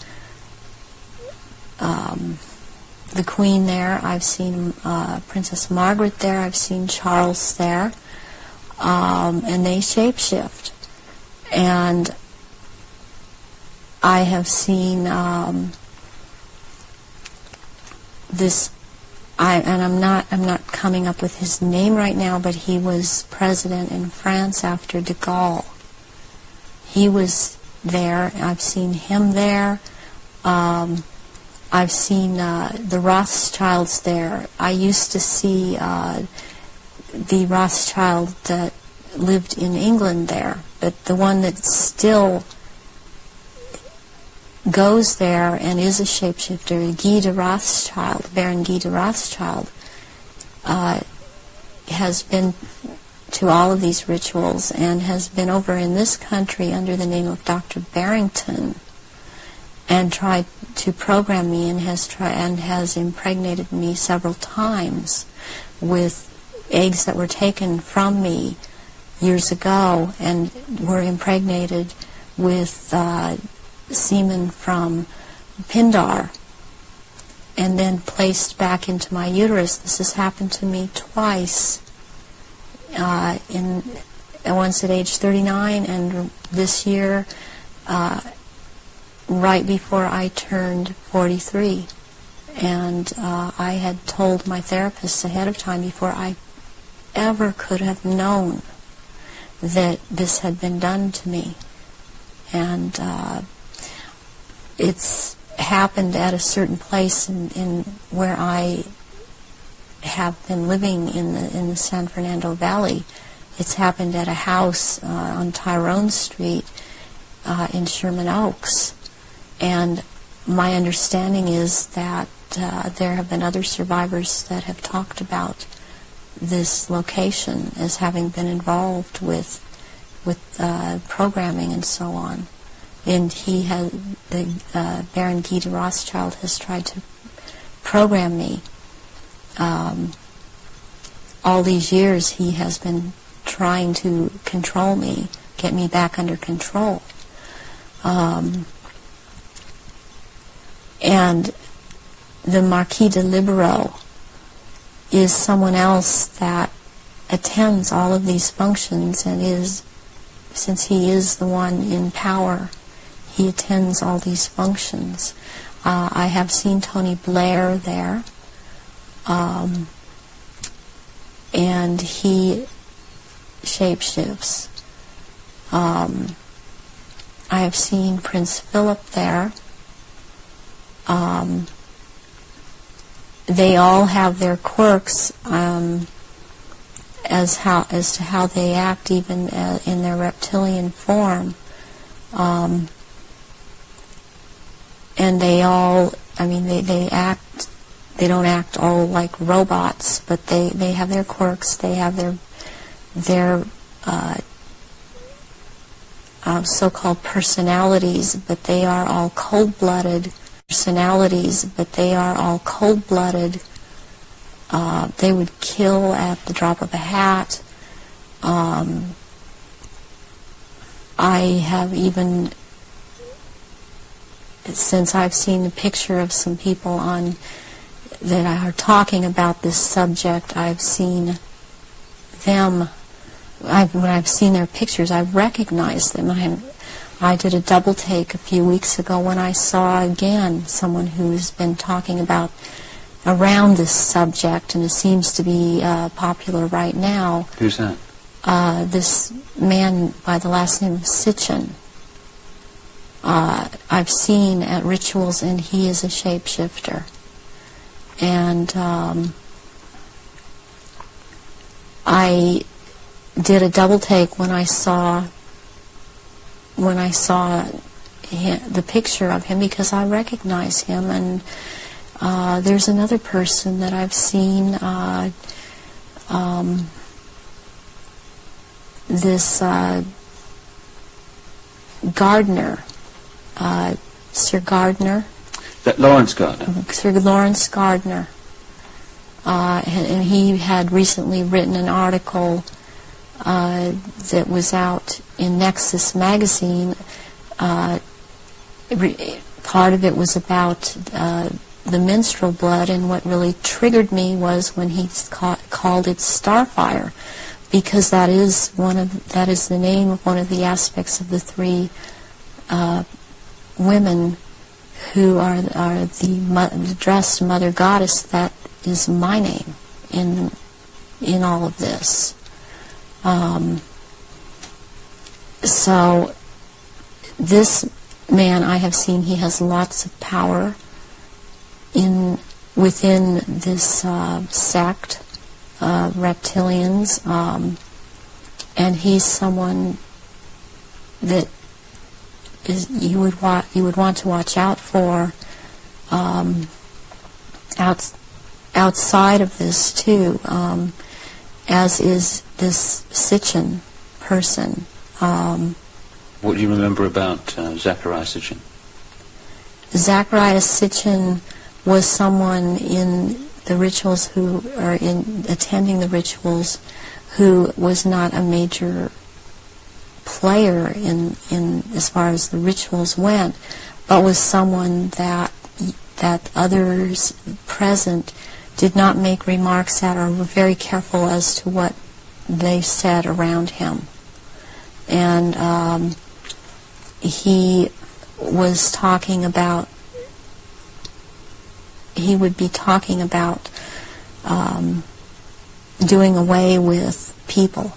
Queen there. I've seen Princess Margaret there. I've seen Charles there, and they shapeshift. And I have seen this. I'm not coming up with his name right now, but he was president in France after de Gaulle. He was there. I've seen him there. I've seen the Rothschilds there. I used to see the Rothschild that lived in England there, but the one that still goes there and is a shapeshifter, Guy de Rothschild, Baron Guy de Rothschild, has been to all of these rituals and has been over in this country under the name of Dr. Barrington. and tried to program me, and has impregnated me several times with eggs that were taken from me years ago and were impregnated with semen from Pindar and then placed back into my uterus. This has happened to me twice, once at age 39 and this year right before I turned 43. And I had told my therapist ahead of time, before I ever could have known that this had been done to me. And it's happened at a certain place in where I have been living in the San Fernando Valley. It's happened at a house on Tyrone Street in Sherman Oaks. And my understanding is that there have been other survivors that have talked about this location as having been involved with programming and so on. And Baron Guy de Rothschild has tried to program me. All these years he has been trying to control me, get me back under control. And the Marquis de Libero is someone else that attends all of these functions and since he is the one in power, he attends all these functions. I have seen Tony Blair there, and he shapeshifts. I have seen Prince Philip there. They all have their quirks as to how they act, even in their reptilian form. And they all, they act. They don't act all like robots, but they have their quirks. They have their so-called personalities, but they are all cold-blooded. They would kill at the drop of a hat. I have even, since I've seen the picture of some people that are talking about this subject, I've seen them. When I've seen their pictures, I've recognized them. I did a double take a few weeks ago when I saw again someone who's been talking about around this subject, and it seems to be popular right now. Who's that? This man by the last name of Sitchin. I've seen at rituals, and he is a shapeshifter. And I did a double take when I saw the picture of him, because I recognize him. And there's another person that I've seen, this Gardner, Sir Gardner. That Lawrence Gardner? Sir Lawrence Gardner. And he had recently written an article that was out in Nexus magazine. Part of it was about the menstrual blood, and what really triggered me was when he called it Starfire, because that is the name of one of the aspects of the three women who are the dressed mother goddess. That is my name in all of this. So this man I have seen, he has lots of power within this sect of reptilians, and he's someone that you would want to watch out for outside of this too, as is this Sitchin person. What do you remember about Zachariah Sitchin? Zacharias Sitchin was someone in the rituals who, or in attending the rituals, who was not a major player in as far as the rituals went, but was someone that others present did not make remarks at, or were very careful as to what they said around him. And he was talking about, he would be talking about doing away with people,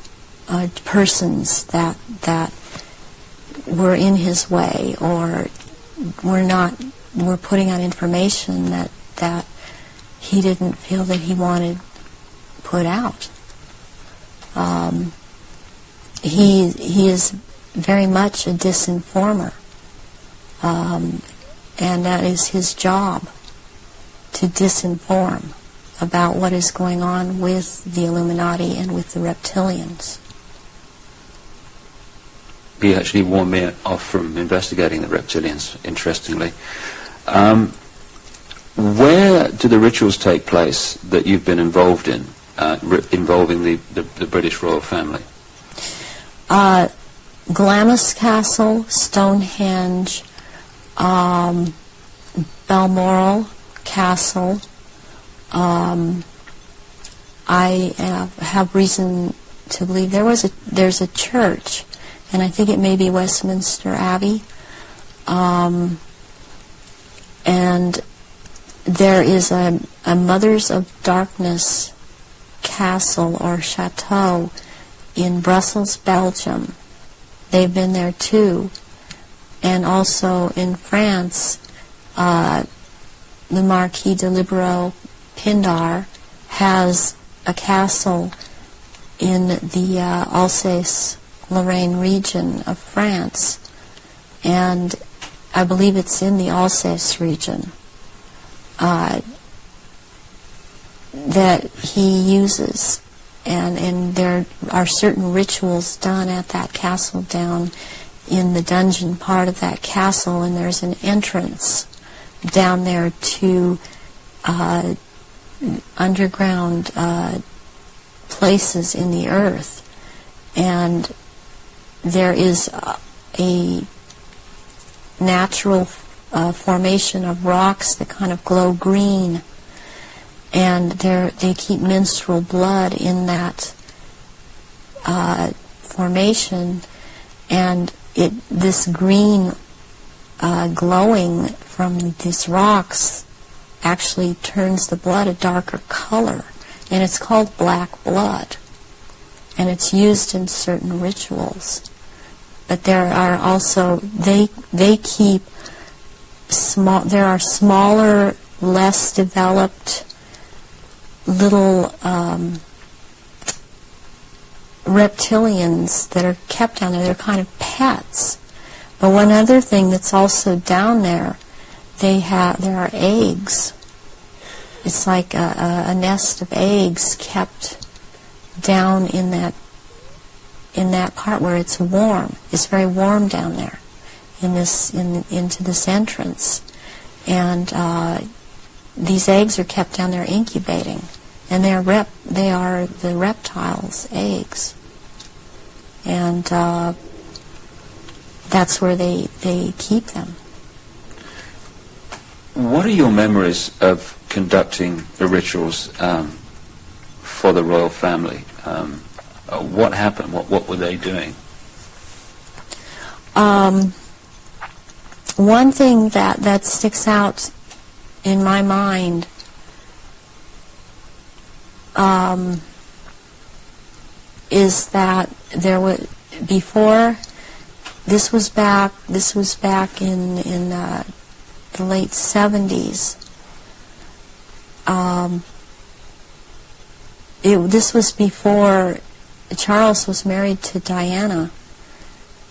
persons that were in his way, or were putting out information that he didn't feel that he wanted put out. He is very much a disinformer, and that is his job, to disinform about what is going on with the Illuminati and with the reptilians. He actually warned me off from investigating the reptilians, interestingly. Where do the rituals take place that you've been involved in, involving the British royal family? Glamis Castle, Stonehenge, Balmoral Castle. I have reason to believe there's a church, and I think it may be Westminster Abbey, and there is a Mothers of Darkness castle or chateau in Brussels, Belgium. They've been there too. And also in France, the Marquis de Libero Pindar has a castle in the Alsace-Lorraine region of France, and I believe it's in the Alsace region, that he uses. And there are certain rituals done at that castle down in the dungeon part of that castle, and there's an entrance down there to underground places in the earth. And there is a natural formation of rocks that kind of glow green, and they keep menstrual blood in that formation, and this green glowing from these rocks actually turns the blood a darker color, and it's called black blood, and it's used in certain rituals. But there are also, they keep small, there are smaller, less developed little reptilians that are kept down there. They're kind of pets. But one other thing that's also down there, there are eggs. It's like a nest of eggs kept down in that part where it's warm. It's very warm down there into this entrance, and these eggs are kept down there incubating, and they are the reptiles' eggs, and that's where they keep them. What are your memories of conducting the rituals for the royal family? What happened? What were they doing? One thing that sticks out in my mind is that there was, before, this was back in the late 70s. This was before Charles was married to Diana.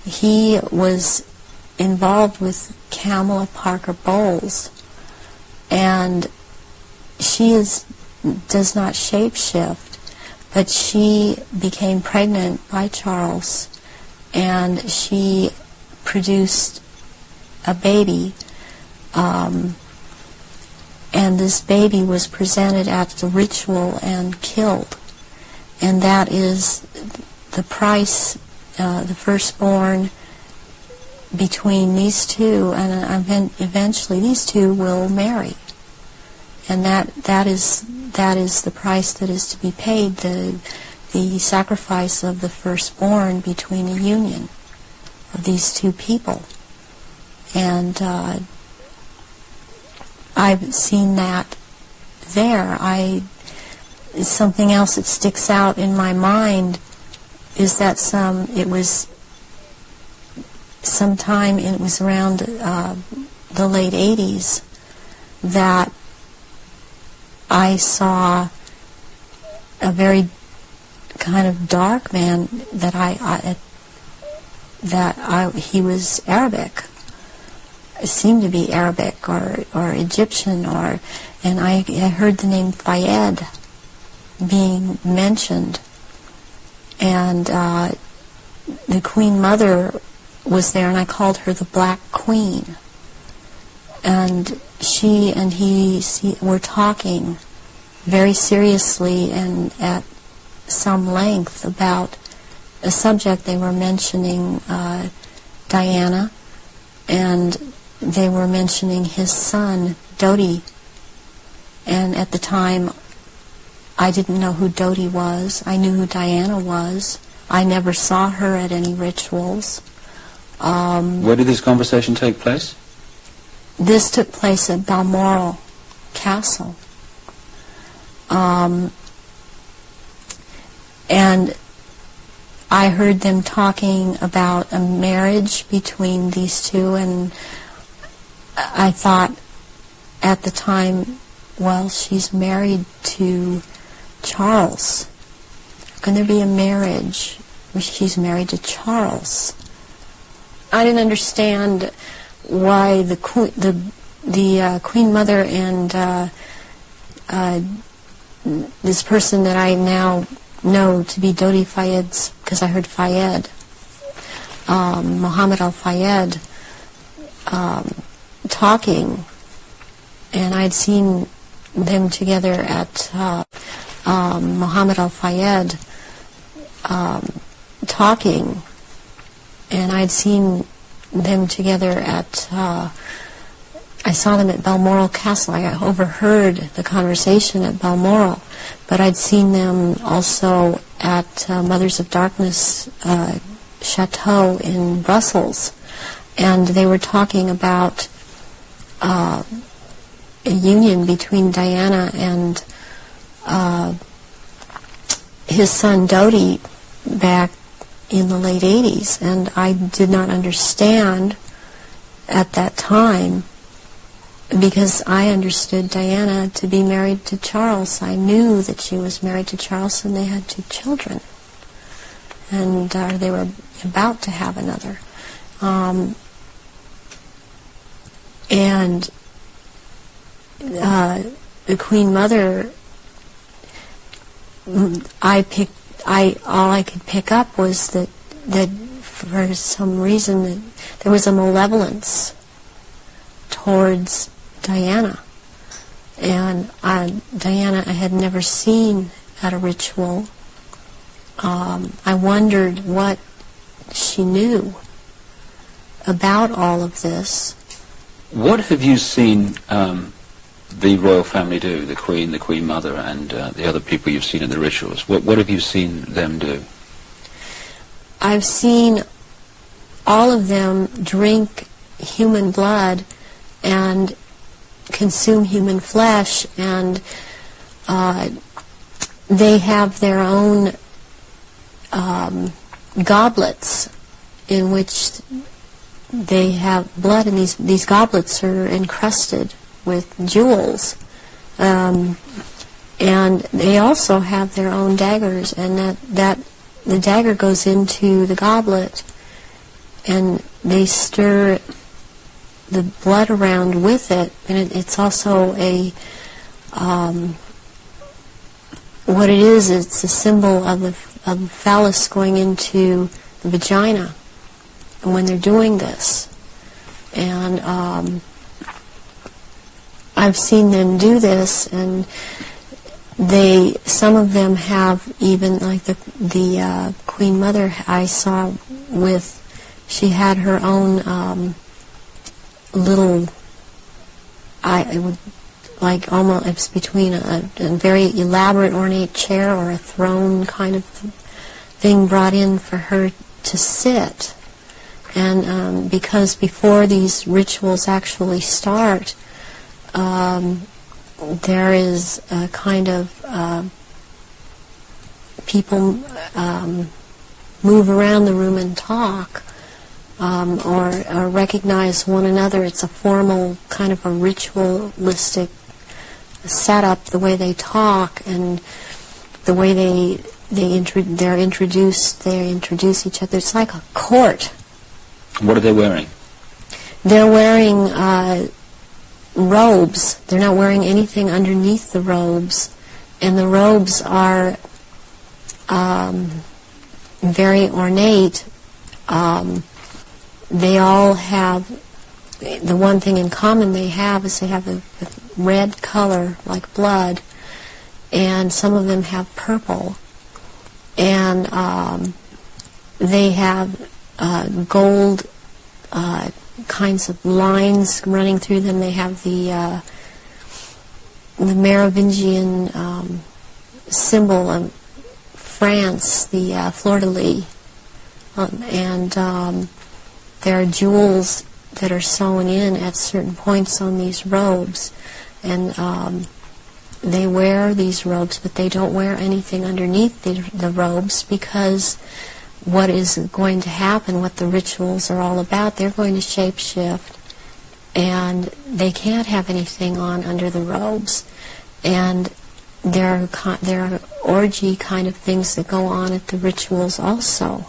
He was involved with Kamala Parker Bowles, and she does not shapeshift, but she became pregnant by Charles, and she produced a baby and this baby was presented at the ritual and killed. And that is the price, the firstborn between these two, and eventually these two will marry. And that is the price that is to be paid, the sacrifice of the firstborn between a union of these two people. And I've seen that there. Something else that sticks out in my mind is that it was around the late 80s that I saw a very kind of dark man he was Arabic. It seemed to be Arabic or Egyptian, and I heard the name Fayed being mentioned, and the Queen Mother was there, and I called her the Black Queen. And she and he were talking very seriously and at some length about a subject. They were mentioning Diana, and they were mentioning his son, Dodi. And at the time, I didn't know who Dodi was. I knew who Diana was. I never saw her at any rituals. Where did this conversation take place? This took place at Balmoral Castle. And I heard them talking about a marriage between these two, and I thought at the time, well, she's married to Charles. How can there be a marriage where she's married to Charles? I didn't understand why the Queen Mother and this person that I now know to be Dodi Fayed's, because I heard Fayed, Muhammad al-Fayed, talking, and I'd seen them together at Muhammad al-Fayed talking, and I'd seen them together at I saw them at Balmoral Castle. I overheard the conversation at Balmoral, but I'd seen them also at Mothers of Darkness Chateau in Brussels, and they were talking about a union between Diana and his son Dodi back in the late 80s, and I did not understand at that time, because I understood Diana to be married to Charles. I knew that she was married to Charles, and they had 2 children, and they were about to have another. And the Queen Mother, all I could pick up was that for some reason that there was a malevolence towards Diana. And Diana I had never seen at a ritual. I wondered what she knew about all of this. What have you seen the royal family do, the Queen Mother, and the other people you've seen in the rituals? What have you seen them do? I've seen all of them drink human blood and consume human flesh, and they have their own goblets in which they have blood, and these goblets are encrusted with jewels, and they also have their own daggers, and that the dagger goes into the goblet, and they stir the blood around with it, and it's also what it is, it's a symbol of the phallus going into the vagina when they're doing this. And I've seen them do this, and some of them have even, like the Queen Mother I saw with, she had her own little, it would, like almost, it's between a very elaborate ornate chair or a throne kind of thing brought in for her to sit. And because before these rituals actually start, there is a kind of people move around the room and talk, or recognize one another. It's a formal kind of a ritualistic setup, the way they talk and the way they introduce each other. It's like a court. What are they wearing? They're wearing robes. They're not wearing anything underneath the robes, and the robes are very ornate. They all have, the one thing in common they have is they have a red color like blood, and some of them have purple, and they have gold kinds of lines running through them. They have the Merovingian symbol of France, the fleur-de-lis, and there are jewels that are sewn in at certain points on these robes, and they wear these robes, but they don't wear anything underneath the robes, because what is going to happen, what the rituals are all about, they're going to shapeshift, and they can't have anything on under the robes. And there are orgy kind of things that go on at the rituals also.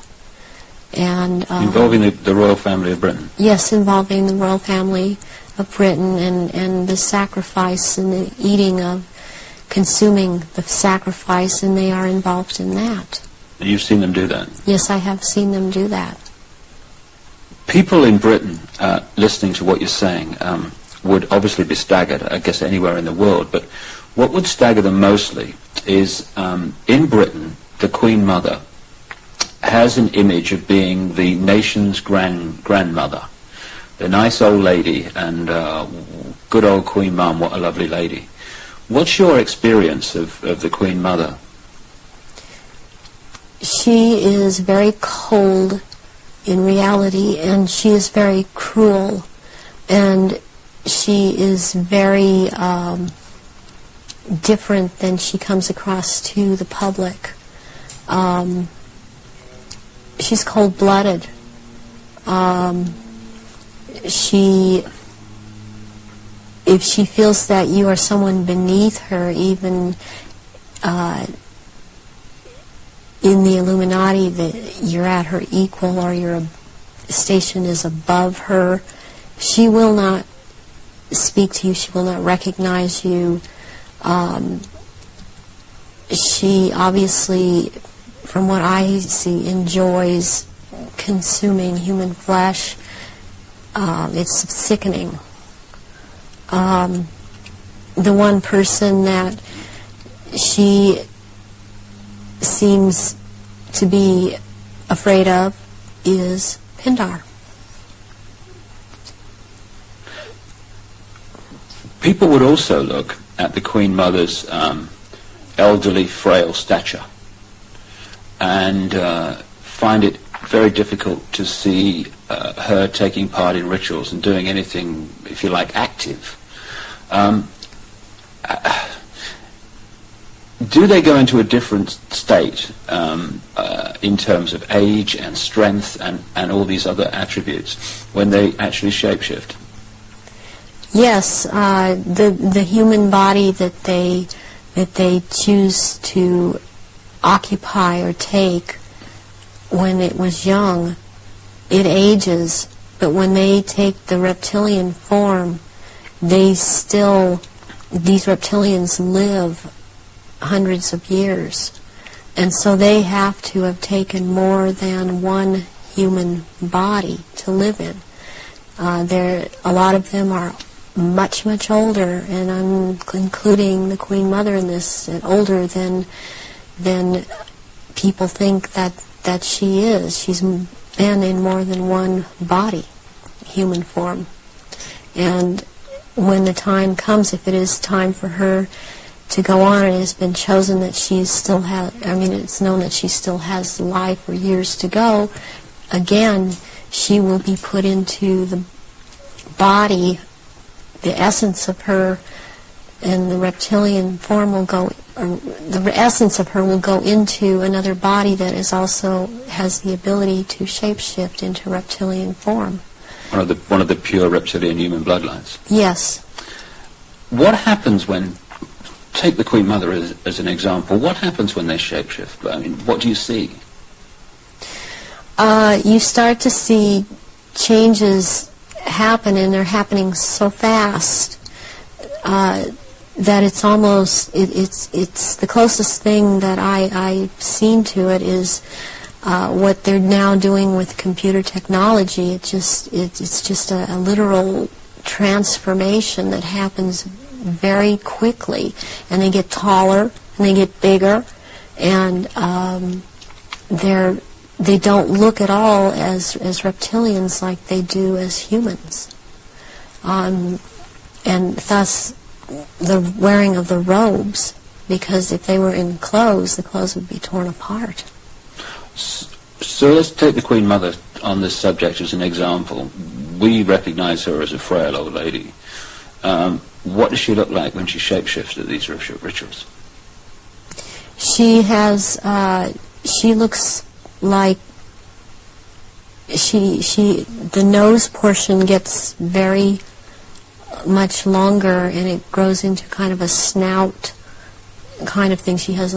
And involving the royal family of Britain? Yes, involving the royal family of Britain, and the sacrifice and the eating of, consuming the sacrifice, and they are involved in that. And you've seen them do that? Yes, I have seen them do that. People in Britain, listening to what you're saying, would obviously be staggered, I guess anywhere in the world, but what would stagger them mostly is, in Britain, the Queen Mother has an image of being the nation's grandmother. The nice old lady, and good old Queen Mum, what a lovely lady. What's your experience of the Queen Mother? She is very cold in reality, and she is very cruel, and she is very different than she comes across to the public. She's cold-blooded. If she feels that you are someone beneath her, even in the Illuminati, that you're at her equal or your station is above her, she will not speak to you, she will not recognize you. She obviously, from what I see, enjoys consuming human flesh. It's sickening. The one person that she seems to be afraid of is Pindar. People would also look at the Queen Mother's elderly, frail stature and find it very difficult to see her taking part in rituals and doing anything, if you like, active. Do they go into a different state in terms of age and strength and all these other attributes when they actually shapeshift? Yes, the human body that they choose to occupy or take when it was young, it ages, but when they take the reptilian form, these reptilians live hundreds of years, and so they have to have taken more than one human body to live in. A lot of them are much, much older, and I'm including the Queen Mother in this, older than people think that she is. She's been in more than one body, human form. And when the time comes, if it is time for her to go on, it has been chosen that she still has, it's known that she still has life or years to go, again, she will be put into the body, the essence of her, and the reptilian form will go, or the essence of her will go into another body that is also has the ability to shapeshift into reptilian form. One of the pure reptilian human bloodlines. Yes. What happens when, take the Queen Mother as an example, what happens when they shapeshift? I mean, what do you see? You start to see changes happen, and they're happening so fast that it's almost, it's the closest thing that I've seen to it is what they're now doing with computer technology. It's just a literal transformation that happens very quickly, and they get taller and they get bigger, and they don't look at all as reptilians like they do as humans, and thus the wearing of the robes, because if they were in clothes, the clothes would be torn apart. So let's take the Queen Mother on this subject as an example. We recognize her as a frail old lady. What does she look like when she shapeshifts at these rituals? She has, she looks like, the nose portion gets very much longer, and it grows into kind of a snout kind of thing. She has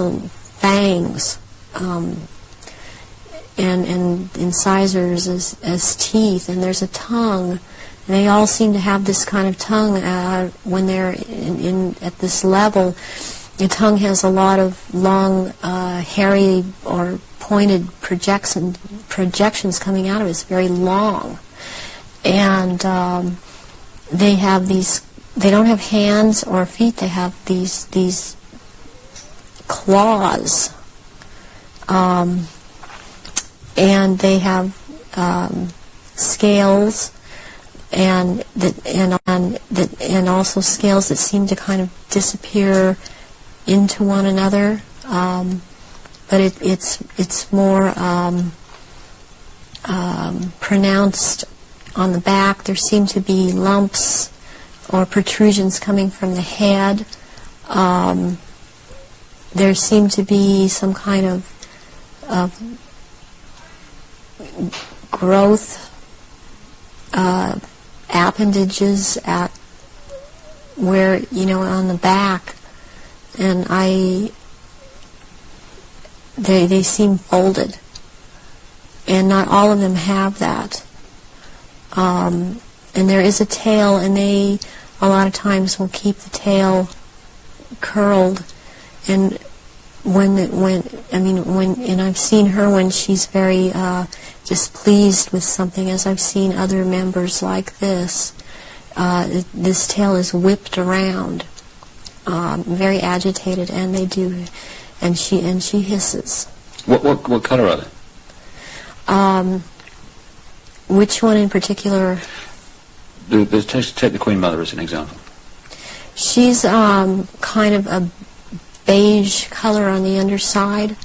fangs, and incisors as teeth, and there's a tongue. They all seem to have this kind of tongue when they're at this level. The tongue has a lot of long, hairy or pointed projections coming out of it. It's very long. And they have these, they don't have hands or feet, they have these claws. And they have scales, and also scales that seem to kind of disappear into one another, but it's more pronounced on the back. There seem to be lumps or protrusions coming from the head. There seem to be some kind of growth appendages at where, on the back, and they seem folded, and not all of them have that. And there is a tail, and they a lot of times will keep the tail curled, and and I've seen her when she's very displeased with something, as I've seen other members like this. This tail is whipped around, very agitated, and they do, and she hisses. What color are they? Which one in particular? Take the Queen Mother as an example. She's kind of a beige color on the underside,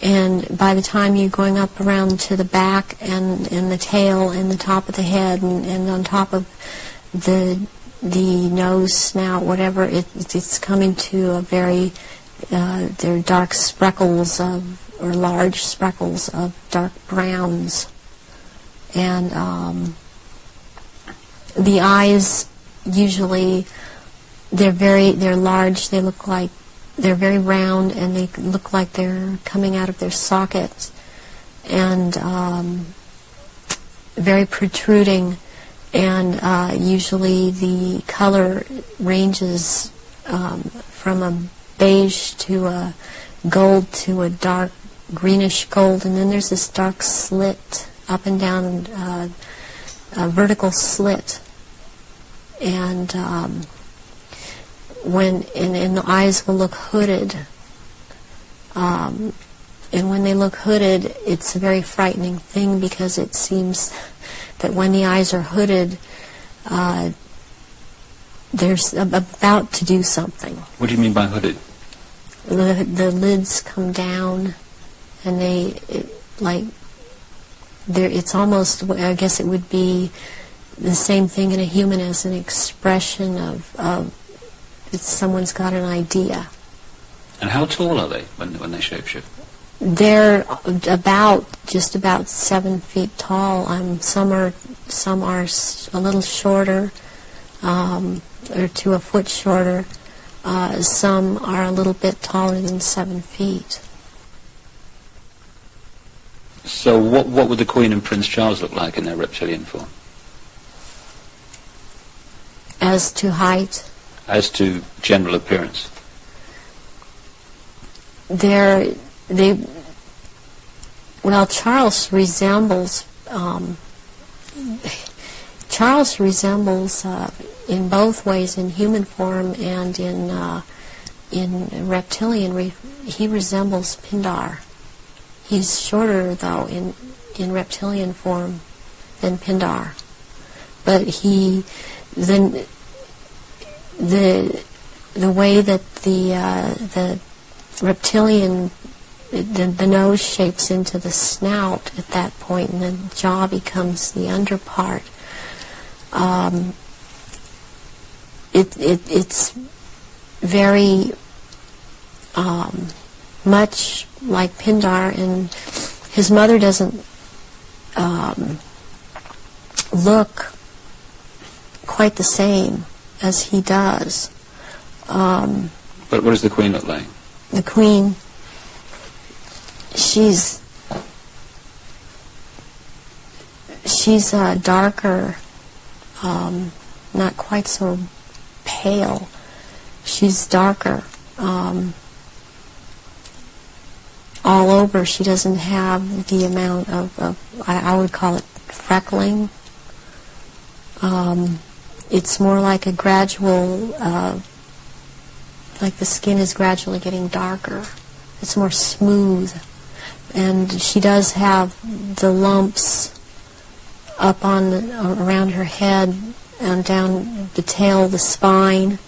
and by the time you're going up around to the back and the tail and the top of the head and on top of the nose, snout, whatever, it's coming to a very, they're dark speckles or large speckles of dark browns. And the eyes, usually, they're large, they look like, they're very round, and they look like they're coming out of their sockets, and very protruding, and usually the color ranges from a beige to a gold to a dark greenish gold, and then there's this dark slit up and down, a vertical slit, and and the eyes will look hooded. And when they look hooded, it's a very frightening thing, because it seems that when the eyes are hooded, they're about to do something. What do you mean by hooded? The lids come down, and it's almost, I guess it would be the same thing in a human as an expression of someone's got an idea. And how tall are they when they shapeshift? They're just about 7 feet tall. Some are a little shorter, or to a foot shorter. Some are a little bit taller than 7 feet. So what would the Queen and Prince Charles look like in their reptilian form? As to height? As to general appearance? Charles resembles in both ways, in human form and in reptilian. He resembles Pindar. He's shorter, though, in reptilian form than Pindar. But the way that the reptilian, the nose shapes into the snout at that point, and the jaw becomes the underpart. It's very much like Pindar, and his mother doesn't look quite the same as he does. But what does the Queen look like? The Queen, she's darker, not quite so pale. She's darker. All over, she doesn't have the amount of I would call it freckling. It's more like a gradual, like the skin is gradually getting darker. It's more smooth. And she does have the lumps up around her head and down the tail, the spine.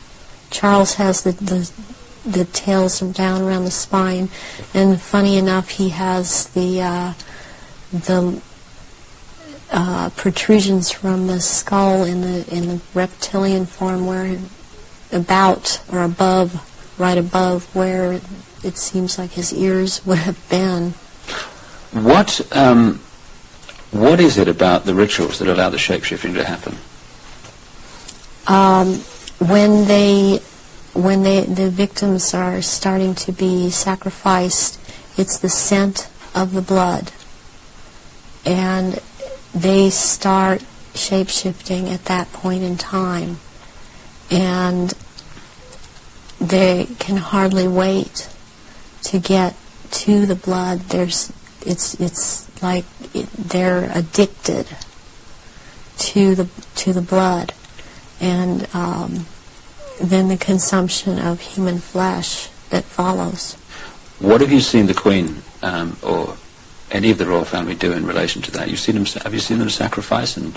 Charles has the tails down around the spine, and funny enough, he has the protrusions from the skull in the reptilian form, where about or above, right above where it seems like his ears would have been. What is it about the rituals that allow the shapeshifting to happen? When the victims are starting to be sacrificed, it's the scent of the blood, and they start shape-shifting at that point in time, and they can hardly wait to get to the blood. It's like they're addicted to the blood, and then the consumption of human flesh that follows. What have you seen the Queen or any of the royal family do in relation to that? Have you seen them sacrifice and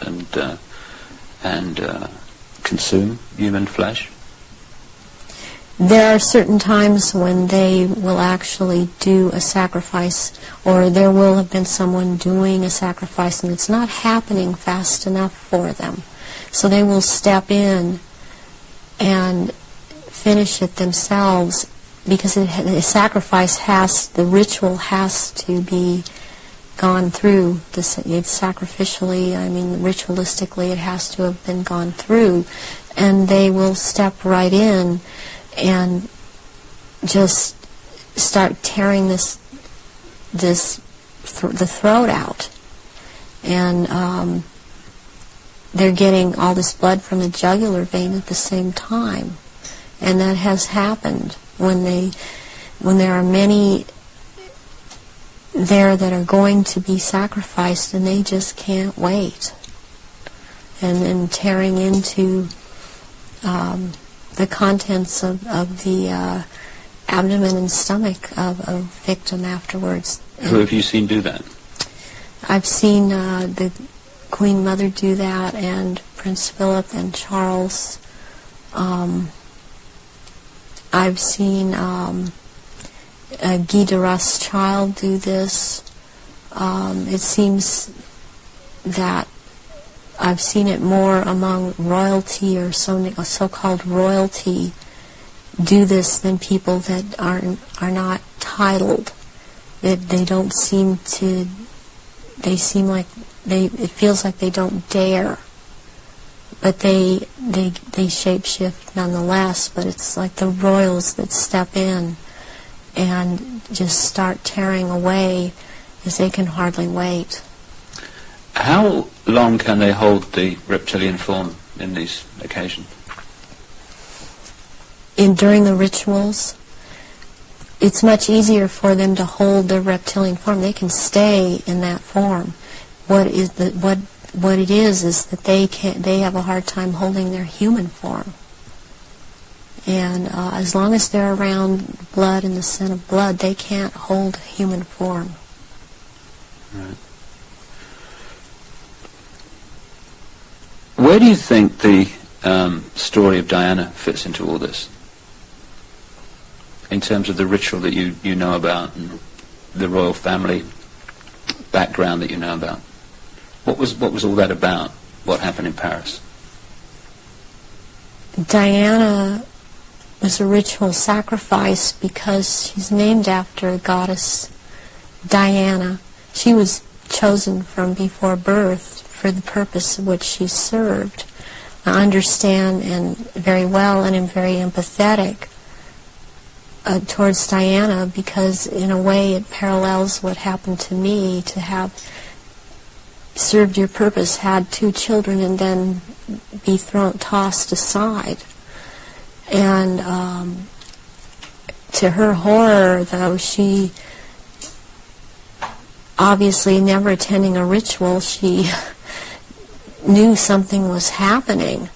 consume human flesh? There are certain times when they will actually do a sacrifice, or there will have been someone doing a sacrifice, and it's not happening fast enough for them. So they will step in and finish it themselves, because the sacrifice the ritual has to be gone through. It's sacrificially, ritualistically, it has to have been gone through, and they will step right in and just start tearing the throat out, and they're getting all this blood from the jugular vein at the same time, and that has happened when there are many there that are going to be sacrificed, and they just can't wait, and then tearing into the contents of the abdomen and stomach of a victim afterwards. Who have you seen do that? I've seen the Queen Mother do that, and Prince Philip and Charles. I've seen Guy de Rothschild do this. It seems that I've seen it more among royalty or so-called royalty do this than people that are not titled. They don't seem to. They seem like it feels like they don't dare, but they shapeshift nonetheless. But it's like the royals that step in and just start tearing away as they can hardly wait. How long can they hold the reptilian form in these occasions? During the rituals, it's much easier for them to hold their reptilian form. They can stay in that form. What it is that they have a hard time holding their human form. And as long as they're around blood and the scent of blood, they can't hold human form. Right. Where do you think the story of Diana fits into all this? In terms of the ritual that you know about and the royal family background that you know about. What was all that about? What happened in Paris? Diana was a ritual sacrifice because she's named after a goddess, Diana. She was chosen from before birth for the purpose of which she served. I understand and very well and am very empathetic towards Diana, because in a way it parallels what happened to me, to have served your purpose, had 2 children, and then be tossed aside. And to her horror, though, she obviously never attending a ritual, she knew something was happening.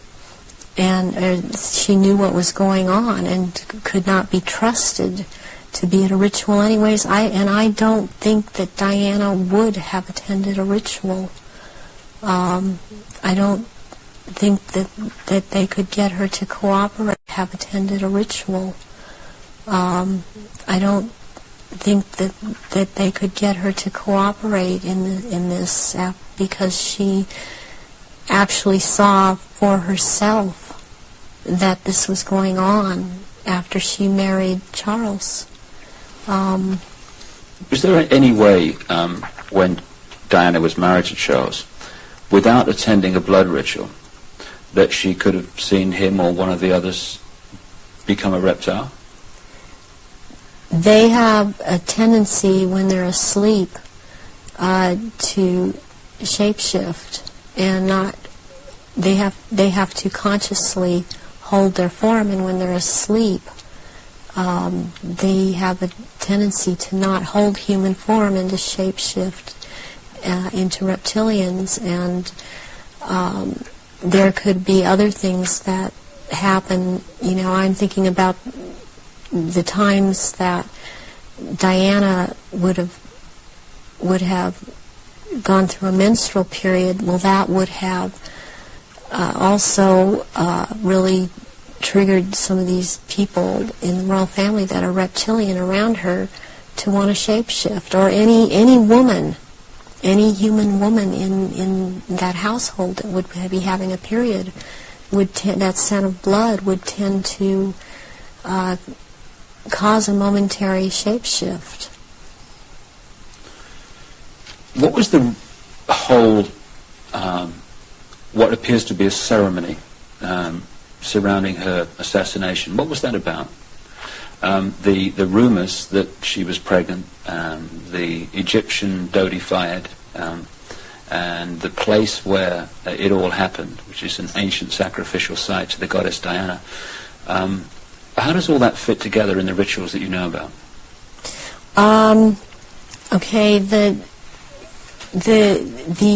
And she knew what was going on and could not be trusted to be at a ritual anyways. I don't think that Diana would have attended a ritual. I don't think that they could get her to cooperate, have attended a ritual. I don't think that they could get her to cooperate in this because she actually saw for herself that this was going on after she married Charles. Was there any way, when Diana was married to Charles, without attending a blood ritual, that she could have seen him or one of the others become a reptile? They have a tendency when they're asleep to shapeshift, and they have to consciously hold their form, and when they're asleep they have a tendency to not hold human form and to shapeshift into reptilians. And there could be other things that happen. I'm thinking about the times that Diana would have gone through a menstrual period. Well, that would have also really triggered some of these people in the royal family that are reptilian around her to want to shapeshift, or any woman, any human woman in that household that would be having a period, that scent of blood would tend to cause a momentary shapeshift. What was the whole, what appears to be a ceremony surrounding her assassination? What was that about? The rumours that she was pregnant, the Egyptian Dodi Fayed, and the place where it all happened, which is an ancient sacrificial site to the goddess Diana. How does all that fit together in the rituals that you know about? Okay, the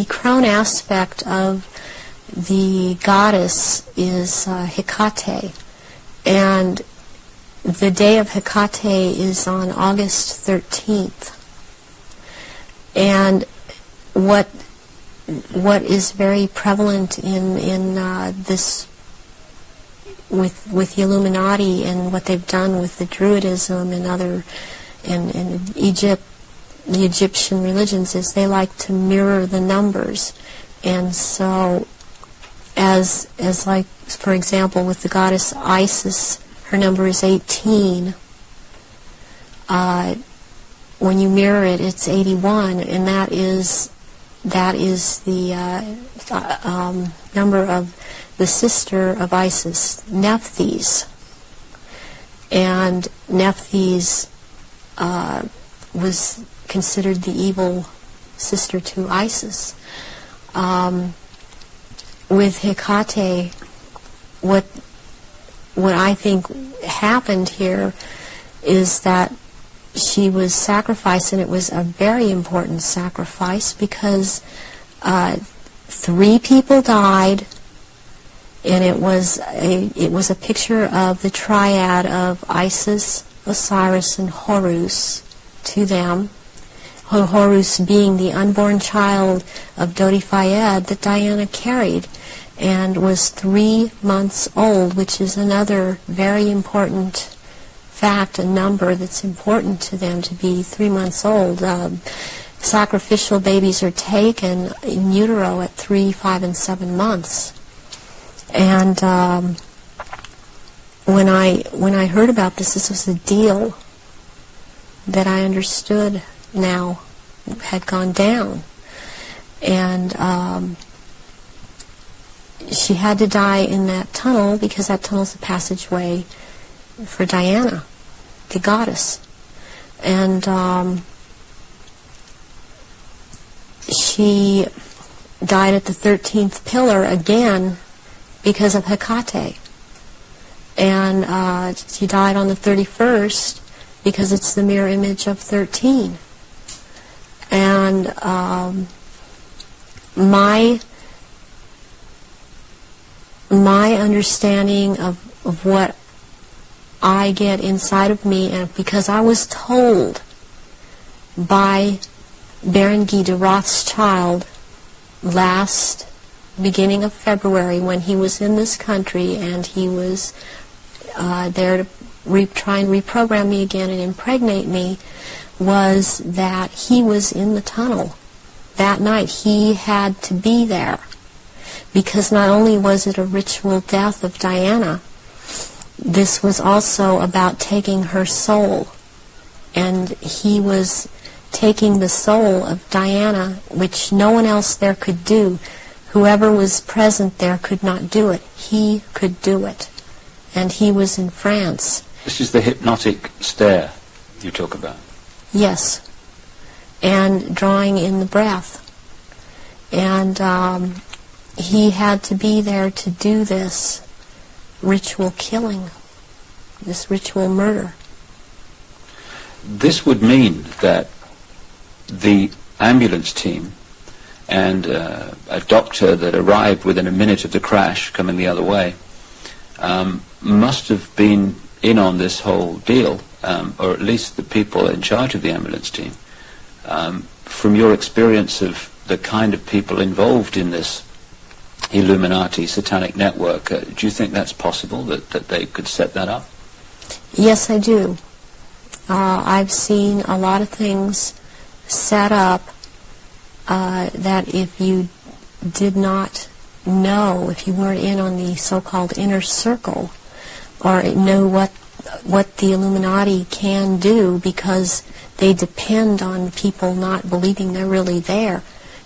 crone aspect of the goddess is Hecate, and the day of Hecate is on August 13th. And what is very prevalent in this with the Illuminati and what they've done with the Druidism and other and Egypt, the Egyptian religions, is they like to mirror the numbers. And so as like, for example, with the goddess Isis, her number is 18. When you mirror it, it's 81, and that is the number of the sister of Isis, Nephthys. And Nephthys was considered the evil sister to Isis. With Hecate, what I think happened here is that she was sacrificed, and it was a very important sacrifice because 3 people died, and it was a picture of the triad of Isis, Osiris, and Horus to them. Horus being the unborn child of Dodi Fayed that Diana carried, and was 3 months old, which is another very important fact, a number that's important to them, to be 3 months old. Sacrificial babies are taken in utero at 3, 5, and 7 months. And when I heard about this was a deal that I understood now had gone down. And she had to die in that tunnel because that tunnel's the passageway for Diana, the goddess. And she died at the 13th pillar again because of Hecate. And she died on the 31st because it's the mirror image of 13. And my understanding of what I get inside of me, and because I was told by Baron Guy de Rothschild last beginning of February, when he was in this country and he was there to try and reprogram me again and impregnate me, was that he was in the tunnel that night. He had to be there because not only was it a ritual death of Diana, this was also about taking her soul. And he was taking the soul of Diana, which no one else there could do. Whoever was present there could not do it. He could do it. And he was in France. This is the hypnotic stare you talk about. Yes. And drawing in the breath. And he had to be there to do this ritual killing, this ritual murder. This would mean that the ambulance team and a doctor that arrived within a minute of the crash coming the other way must have been in on this whole deal, or at least the people in charge of the ambulance team. From your experience of the kind of people involved in this Illuminati satanic network, do you think that's possible, that they could set that up? Yes, I do. I've seen a lot of things set up that if you did not know, if you weren't in on the so-called inner circle, or know what the Illuminati can do, because they depend on people not believing they're really there,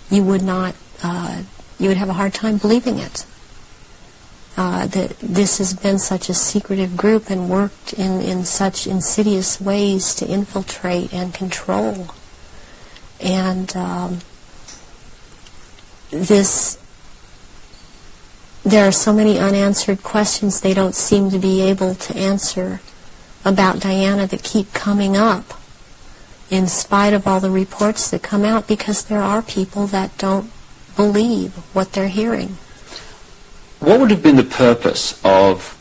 you would not, you would have a hard time believing it. That this has been such a secretive group and worked in such insidious ways to infiltrate and control. And there are so many unanswered questions they don't seem to be able to answer about Diana that keep coming up in spite of all the reports that come out, because there are people that don't believe what they're hearing. What would have been the purpose of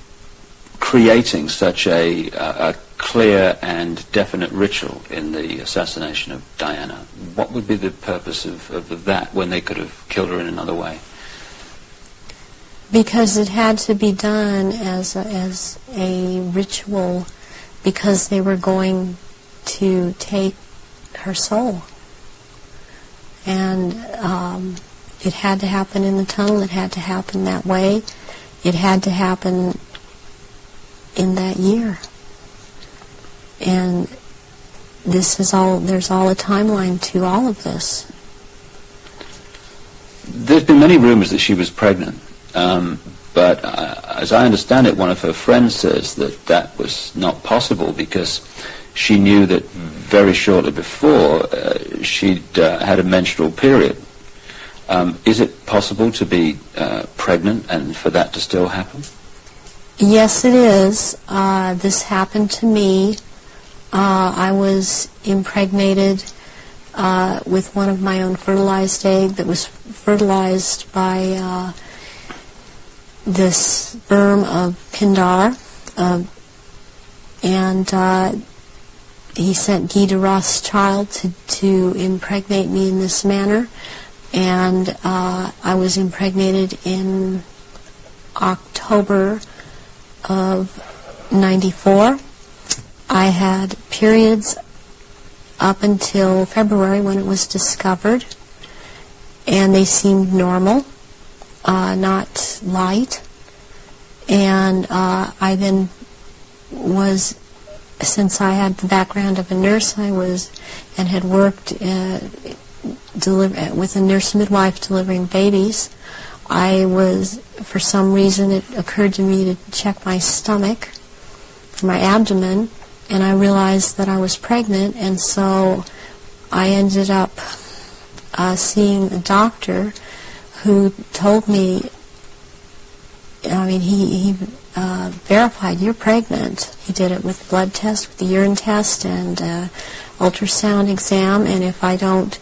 creating such a clear and definite ritual in the assassination of Diana? What would be the purpose of that when they could have killed her in another way? Because it had to be done as a ritual, because they were going to take her soul. And it had to happen in the tunnel, it had to happen that way, it had to happen in that year. And there's all a timeline to all of this. There's been many rumors that she was pregnant, but as I understand it, one of her friends says that that was not possible because she knew that very shortly before she'd had a menstrual period. Is it possible to be pregnant and for that to still happen? Yes, it is. This happened to me. I was impregnated with one of my own fertilized egg that was fertilized by the sperm of Pindar, and he sent Guy de Rothschild to impregnate me in this manner, and I was impregnated in October of '94. I had periods up until February when it was discovered, and they seemed normal, not light. And I then was, since I had the background of a nurse, and had worked with a nurse midwife delivering babies, I was, for some reason, it occurred to me to check my stomach, my abdomen, and I realized that I was pregnant, and so I ended up seeing a doctor who told me, he verified, you're pregnant. He did it with blood test, with the urine test, and ultrasound exam, and if I don't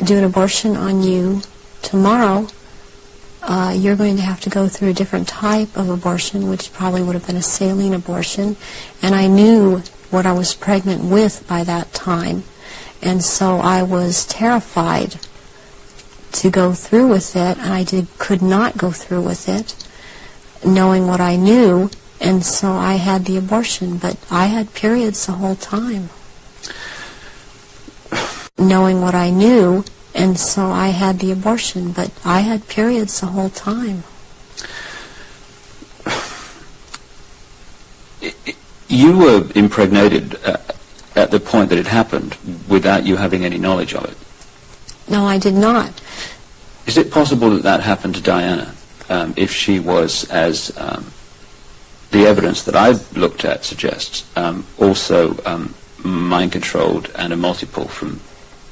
do an abortion on you tomorrow, you're going to have to go through a different type of abortion, which probably would have been a saline abortion. And I knew what I was pregnant with by that time, and so I was terrified to go through with it, and I could not go through with it, knowing what I knew, and so I had the abortion. But I had periods the whole time, knowing what I knew, and so I had the abortion, but I had periods the whole time. You were impregnated at the point that it happened without you having any knowledge of it. No, I did not. Is it possible that that happened to Diana, if she was, as the evidence that I've looked at suggests, also mind-controlled and a multiple from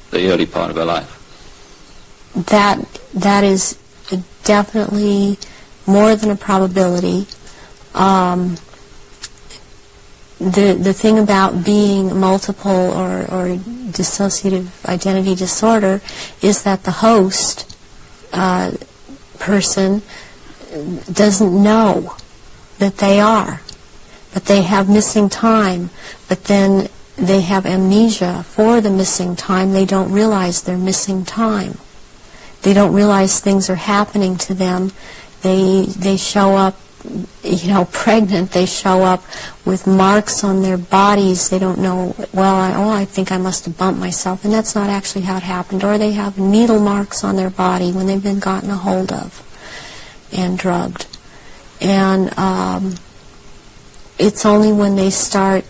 the early part of her life? That is definitely more than a probability. The thing about being multiple or dissociative identity disorder is that the host person doesn't know that they are, but they have missing time, but then they have amnesia for the missing time. They don't realize they're missing time. They don't realize things are happening to them. They show up, pregnant. They show up with marks on their bodies. They don't know, I think I must have bumped myself, and that's not actually how it happened. Or they have needle marks on their body when they've been gotten a hold of and drugged. And it's only when they start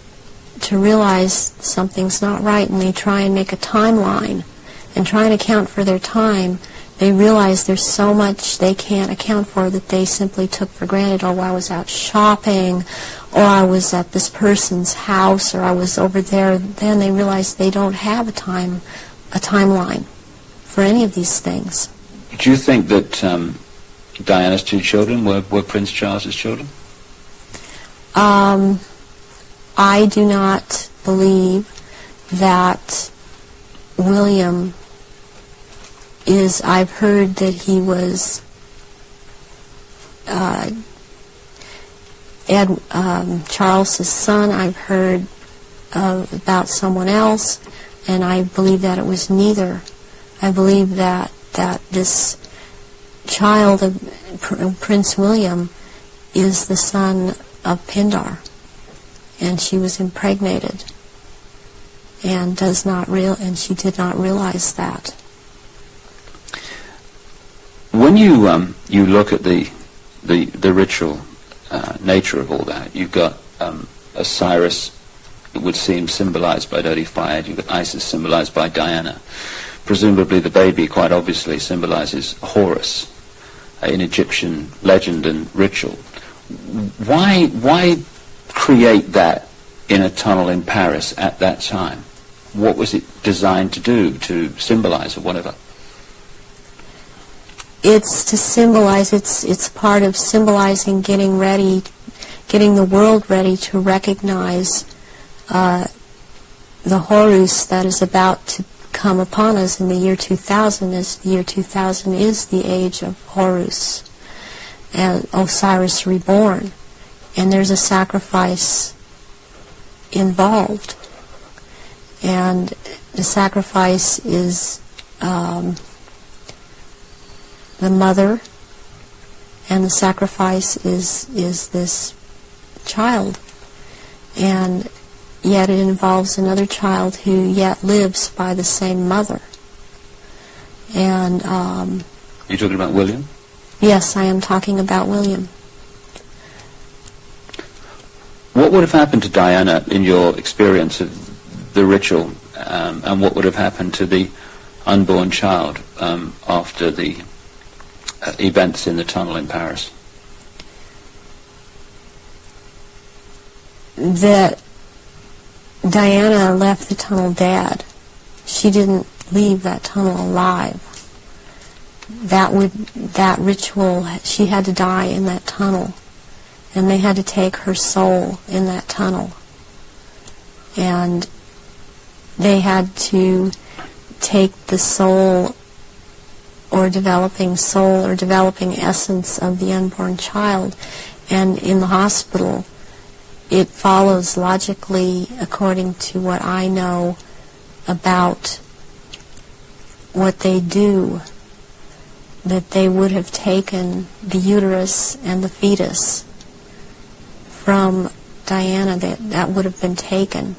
to realize something's not right and they try and make a timeline and try and account for their time, they realize there's so much they can't account for that they simply took for granted. Oh, I was out shopping, or I was at this person's house, or I was over there. Then they realize they don't have a timeline for any of these things. Do you think that Diana's two children were Prince Charles's children? I do not believe that William is. I've heard that he was Charles's son, I've heard about someone else, and I believe that it was neither. I believe that this child of Prince William is the son of Pindar, and she was impregnated, and she did not realize that. When you look at the ritual nature of all that, you've got Osiris, it would seem, symbolized by dirty fire. You've got Isis, symbolized by Diana. Presumably the baby quite obviously symbolizes Horus, in Egyptian legend and ritual. Why create that in a tunnel in Paris at that time? What was it designed to do, to symbolize or whatever? It's to symbolize, it's part of symbolizing getting the world ready to recognize the Horus that is about to come upon us in the year 2000, as the year 2000 is the age of Horus and Osiris reborn, and there's a sacrifice involved, and the sacrifice is the mother, and the sacrifice is this child, and yet it involves another child who yet lives by the same mother. And you're talking about William? Yes, I am talking about William. What would have happened to Diana in your experience of the ritual, and what would have happened to the unborn child after the events in the tunnel in Paris? That Diana left the tunnel dead. She didn't leave that tunnel alive. That ritual, she had to die in that tunnel, and they had to take her soul in that tunnel, and they had to take the soul or developing essence of the unborn child, and in the hospital it follows logically, according to what I know about what they do, that they would have taken the uterus and the fetus from Diana, that would have been taken,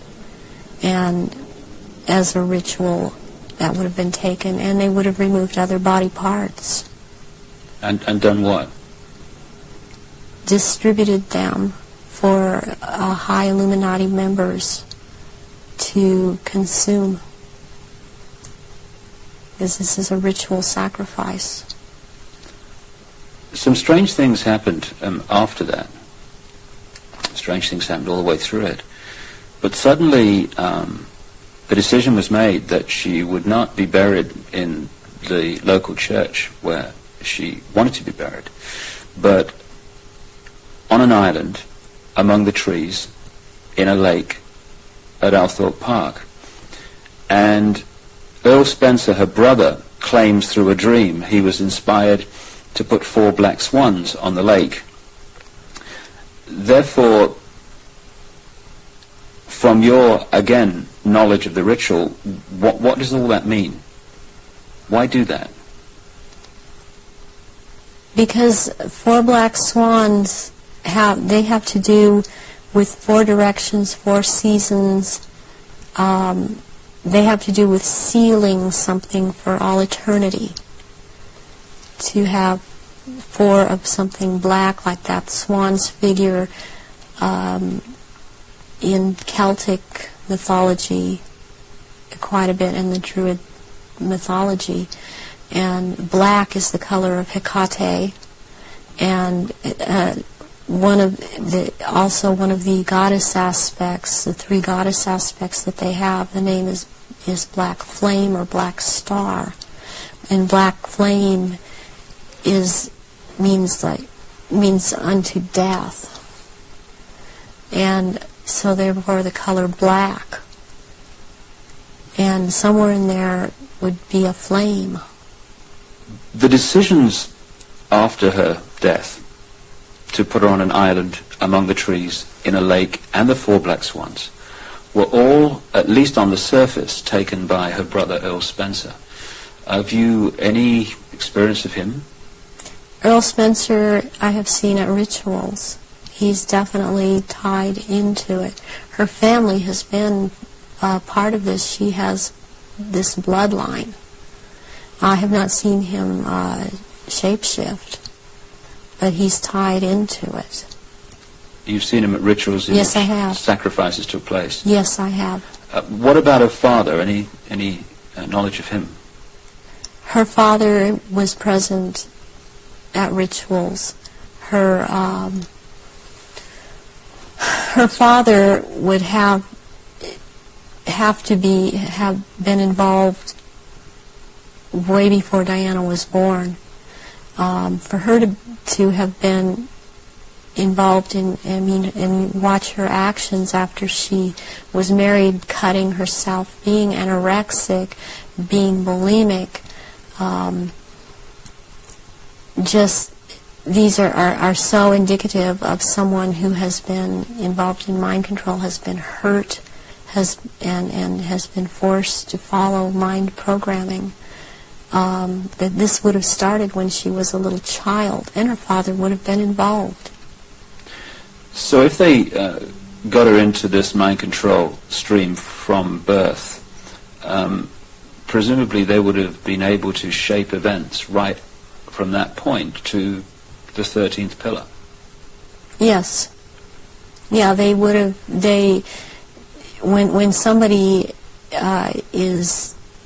and as a ritual that would have been taken, and they would have removed other body parts. And done what? Distributed them for high Illuminati members to consume, because this is a ritual sacrifice. Some strange things happened after that. Strange things happened all the way through it. But suddenly the decision was made that she would not be buried in the local church where she wanted to be buried, but on an island among the trees in a lake at Althorpe Park. And Earl Spencer, her brother, claims through a dream he was inspired to put 4 black swans on the lake. Therefore, from your, again, knowledge of the ritual, what does all that mean? Why do that? Because 4 black swans have to do with 4 directions, 4 seasons. They have to do with sealing something for all eternity. To have 4 of something black, like that swan's figure in Celtic mythology, quite a bit in the Druid mythology, and black is the color of Hecate, and one of the goddess aspects, the 3 goddess aspects that they have, the name is Black Flame or Black Star, and Black Flame means unto death, and so therefore the color black, and somewhere in there would be a flame. The decisions after her death to put her on an island among the trees in a lake, and the 4 black swans, were all, at least on the surface, taken by her brother Earl Spencer. Have you any experience of him? Earl Spencer I have seen at rituals. He's definitely tied into it. Her family has been part of this. She has this bloodline. I have not seen him shapeshift, but he's tied into it. You've seen him at rituals in Yes, which I have. sacrifices took place? Yes, I have. What about her father? Any knowledge of him? Her father was present at rituals. Her father would have been involved way before Diana was born. For her to have been involved and watch her actions after she was married, cutting herself, being anorexic, being bulimic, these are so indicative of someone who has been involved in mind control, has been hurt, and has been forced to follow mind programming. That this would have started when she was a little child, and her father would have been involved. So if they got her into this mind control stream from birth, presumably they would have been able to shape events right from that point to the 13th pillar. Yes. Yeah, they would have. When somebody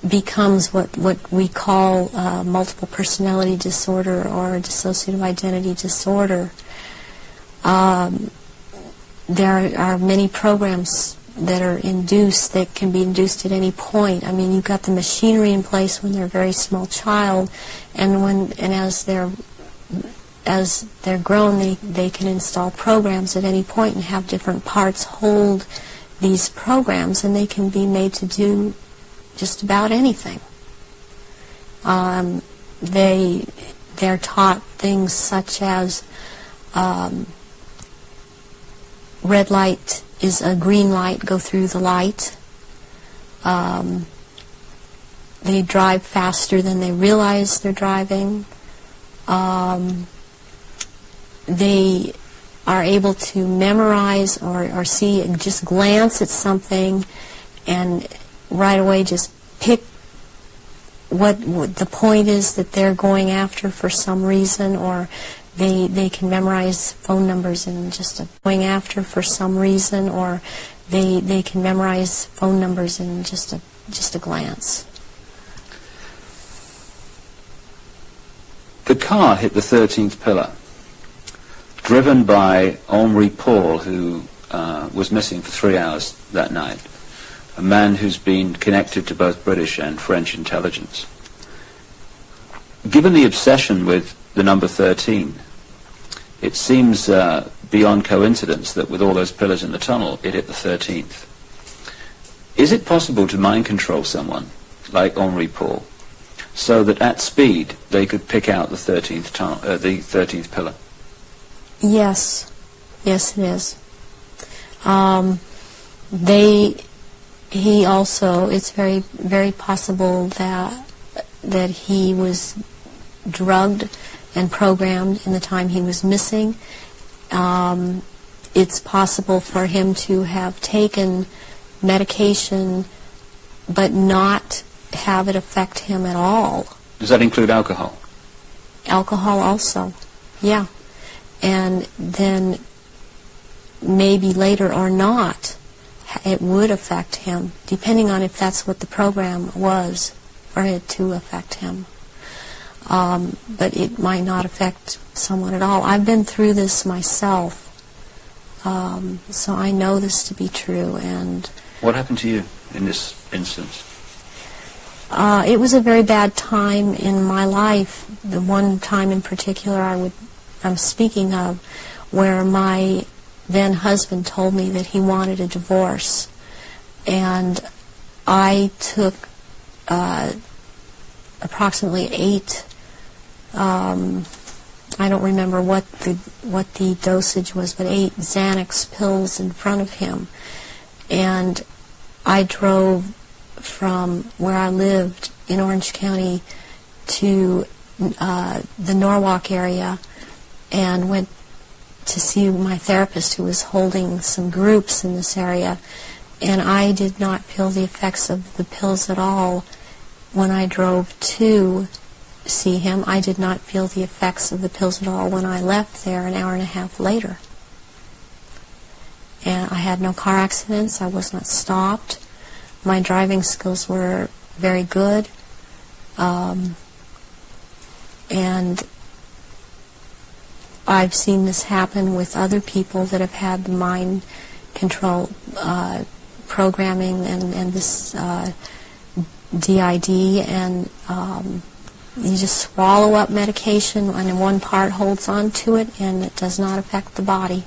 becomes what we call multiple personality disorder or dissociative identity disorder, there are many programs that are induced, that can be induced at any point. I mean, you've got the machinery in place when they're a very small child, and as they're grown, they can install programs at any point and have different parts hold these programs, and they can be made to do just about anything. They're taught things such as red light is a green light, go through the light. They drive faster than they realize they're driving. They are able to memorize or see and just glance at something and right away just pick what the point is that they're going after for some reason, or they can memorize phone numbers in just going after for some reason, or they can memorize phone numbers in just a glance. The car hit the 13th pillar, driven by Henri Paul, who was missing for 3 hours that night, a man who's been connected to both British and French intelligence. Given the obsession with the number 13, it seems beyond coincidence that with all those pillars in the tunnel, it hit the 13th. Is it possible to mind control someone like Henri Paul so that at speed they could pick out the 13th pillar? Yes. Yes, it is. He also, it's very, very possible that he was drugged and programmed in the time he was missing. It's possible for him to have taken medication but not have it affect him at all. Does that include alcohol? Alcohol also, yeah. And then maybe later or not, it would affect him, depending on if that's what the program was for it to affect him. But it might not affect someone at all. I've been through this myself, so I know this to be true. And what happened to you in this instance? It was a very bad time in my life. The one time in particular I'm speaking of, where my then husband told me that he wanted a divorce, and I took approximately 8 I don't remember what the dosage was, but 8 Xanax pills in front of him. And I drove from where I lived in Orange County to the Norwalk area and went to see my therapist, who was holding some groups in this area. And I did not feel the effects of the pills at all when I drove to see him. I did not feel the effects of the pills at all when I left there an hour and a half later. And I had no car accidents. I was not stopped. My driving skills were very good. And I've seen this happen with other people that have had the mind control programming and this DID, and you just swallow up medication, and in one part holds on to it, and it does not affect the body.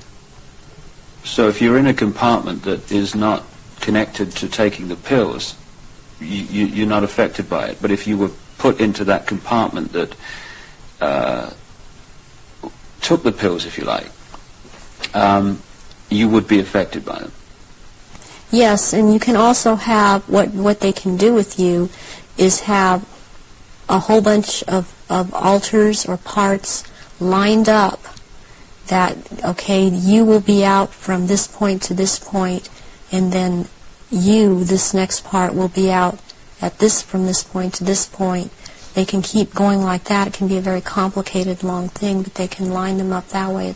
So if you're in a compartment that is not connected to taking the pills, you're not affected by it. But if you were put into that compartment that took the pills, if you like, you would be affected by them. Yes, and you can also have, what they can do with you is have a whole bunch of alters or parts lined up that, okay, you will be out from this point to this point, and then you, this next part, will be out at this, from this point to this point. They can keep going like that. It can be a very complicated, long thing, but they can line them up that way.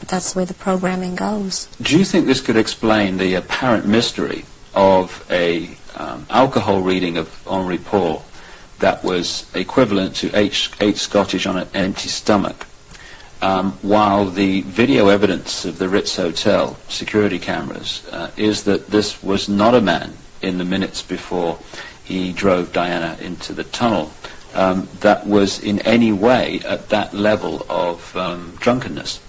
That's the way the programming goes. Do you think this could explain the apparent mystery of a alcohol reading of Henri Paul that was equivalent to 8 Scottish on an empty stomach, while the video evidence of the Ritz Hotel security cameras is that this was not a man in the minutes before he drove Diana into the tunnel that was in any way at that level of drunkenness?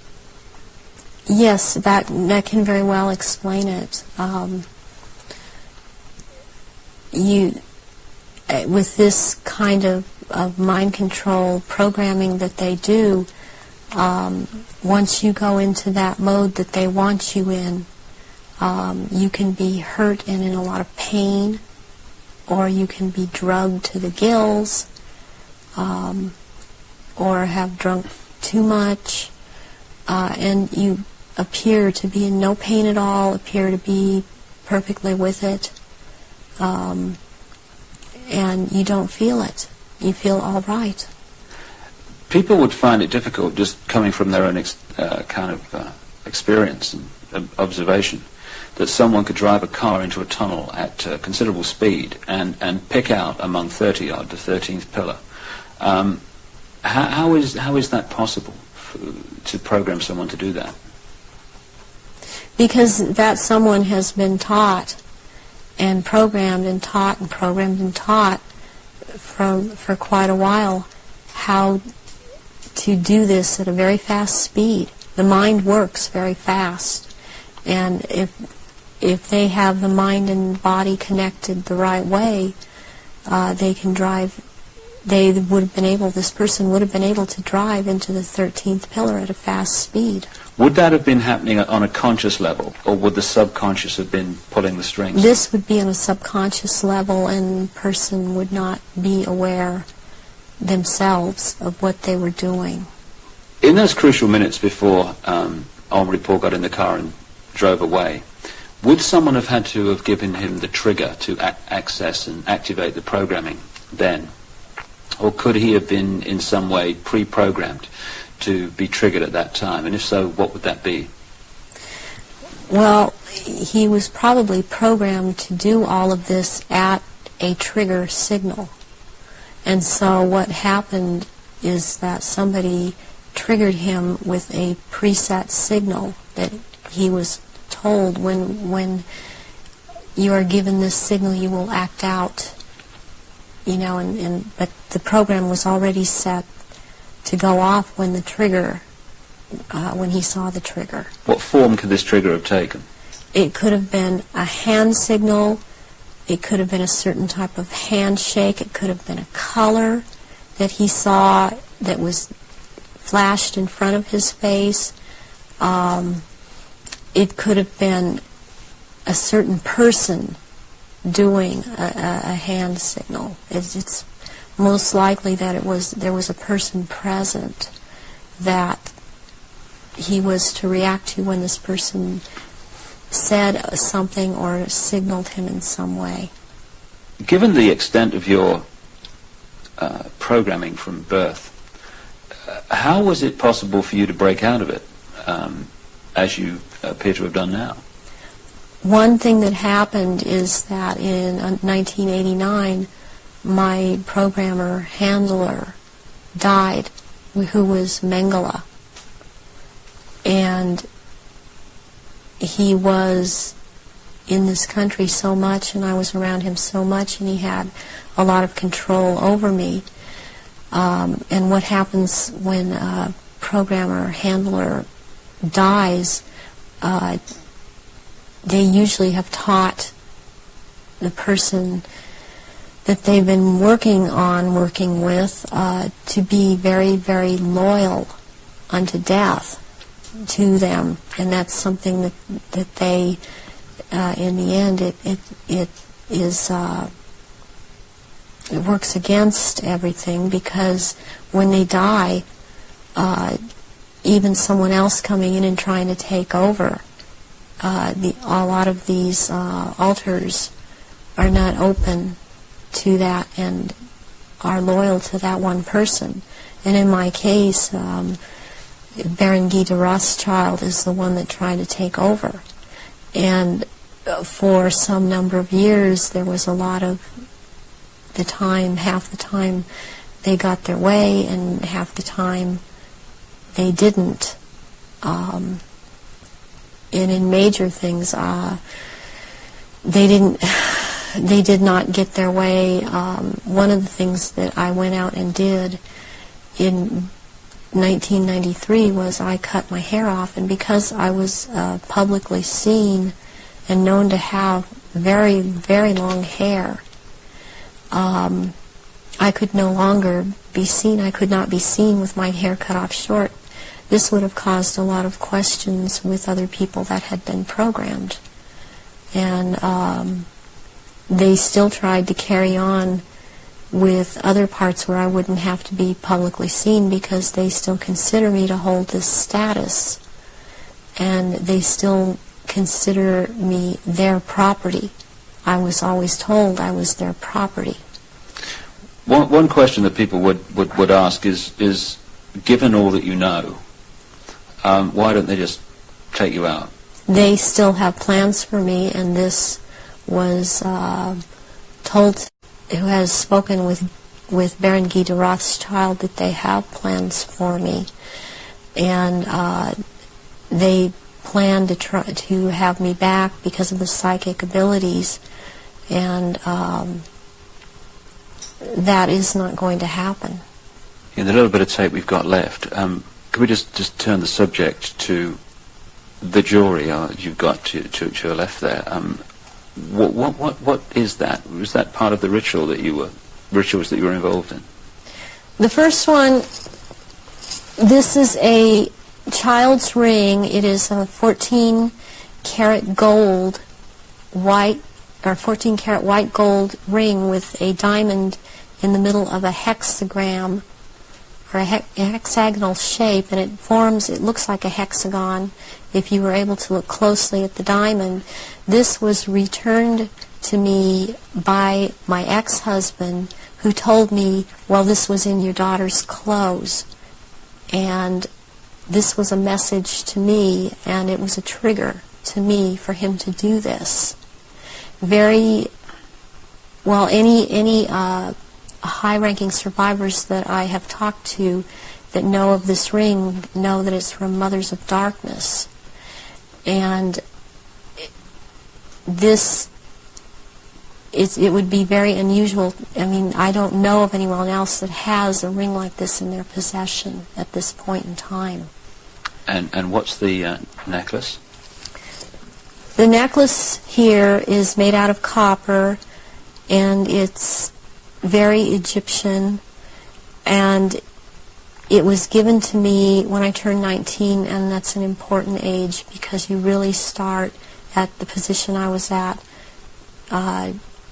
Yes, that can very well explain it. With this kind of mind control programming that they do, once you go into that mode that they want you in, you can be hurt and in a lot of pain, or you can be drugged to the gills, or have drunk too much, and you appear to be in no pain at all, appear to be perfectly with it, and you don't feel it. You feel all right. People would find it difficult, just coming from their own experience and observation, that someone could drive a car into a tunnel at considerable speed and pick out among 30-odd the 13th pillar. How is that possible to program someone to do that? Because that someone has been taught and programmed and taught and programmed and taught for quite a while how to do this at a very fast speed. The mind works very fast, and if they have the mind and body connected the right way, they can drive. They would have been able. This person would have been able to drive into the 13th pillar at a fast speed. Would that have been happening on a conscious level, or would the subconscious have been pulling the strings? This would be on a subconscious level, and the person would not be aware themselves of what they were doing. In those crucial minutes before Henri Paul got in the car and drove away, would someone have had to have given him the trigger to access and activate the programming then? Or could he have been in some way pre-programmed to be triggered at that time? And if so, what would that be? Well, he was probably programmed to do all of this at a trigger signal. And so what happened is that somebody triggered him with a preset signal that he was told, when you are given this signal, you will act out. You know, but the program was already set to go off when the trigger, when he saw the trigger. What form could this trigger have taken? It could have been a hand signal. It could have been a certain type of handshake. It could have been a color that he saw that was flashed in front of his face. It could have been a certain person doing a hand signal. It's most likely that there was a person present that he was to react to when this person said something or signaled him in some way. Given the extent of your programming from birth, how was it possible for you to break out of it, as you appear to have done now? One thing that happened is that in 1989, my programmer handler died, who was Mengele. And he was in this country so much, and I was around him so much, and he had a lot of control over me. And what happens when a programmer handler dies, they usually have taught the person that they've been working with, to be very, very loyal unto death to them, and that's something that they, in the end, it works against everything, because when they die, even someone else coming in and trying to take over, a lot of these altars are not open to that and are loyal to that one person. And in my case, Baron Guy de Rothschild is the one that tried to take over. And for some number of years, there was a lot of the time, half the time they got their way, and half the time they didn't. And in major things, they did not get their way. One of the things that I went out and did in 1993 was I cut my hair off, and because I was publicly seen and known to have very, very long hair, I could no longer be seen. I could not be seen with my hair cut off short. This would have caused a lot of questions with other people that had been programmed. And they still tried to carry on with other parts where I wouldn't have to be publicly seen, because they still consider me to hold this status, and they still consider me their property. I was always told I was their property. One question that people would ask is, given all that you know, why don't they just take you out? They still have plans for me, and this was told, who has spoken with Baron Guy de Rothschild, that they have plans for me, and they plan to try to have me back because of the psychic abilities, and that is not going to happen. In the little bit of tape we've got left, could we just turn the subject to the jewelry you've got to your left there? What is that? Was that part of the rituals that you were involved in? The first one, this is a child's ring. It is a 14-karat gold white, or 14-karat white gold ring with a diamond in the middle of a hexagram, or a hexagonal shape, and it looks like a hexagon if you were able to look closely at the diamond. This was returned to me by my ex-husband, who told me, well, this was in your daughter's clothes. And this was a message to me, and it was a trigger to me for him to do this. Any high-ranking survivors that I have talked to that know of this ring know that it's from Mothers of Darkness. And it would be very unusual. I mean, I don't know of anyone else that has a ring like this in their possession at this point in time. And what's the necklace? The necklace here is made out of copper, and it's very Egyptian, and It was given to me when I turned 19, and that's an important age because you really start at the position I was at,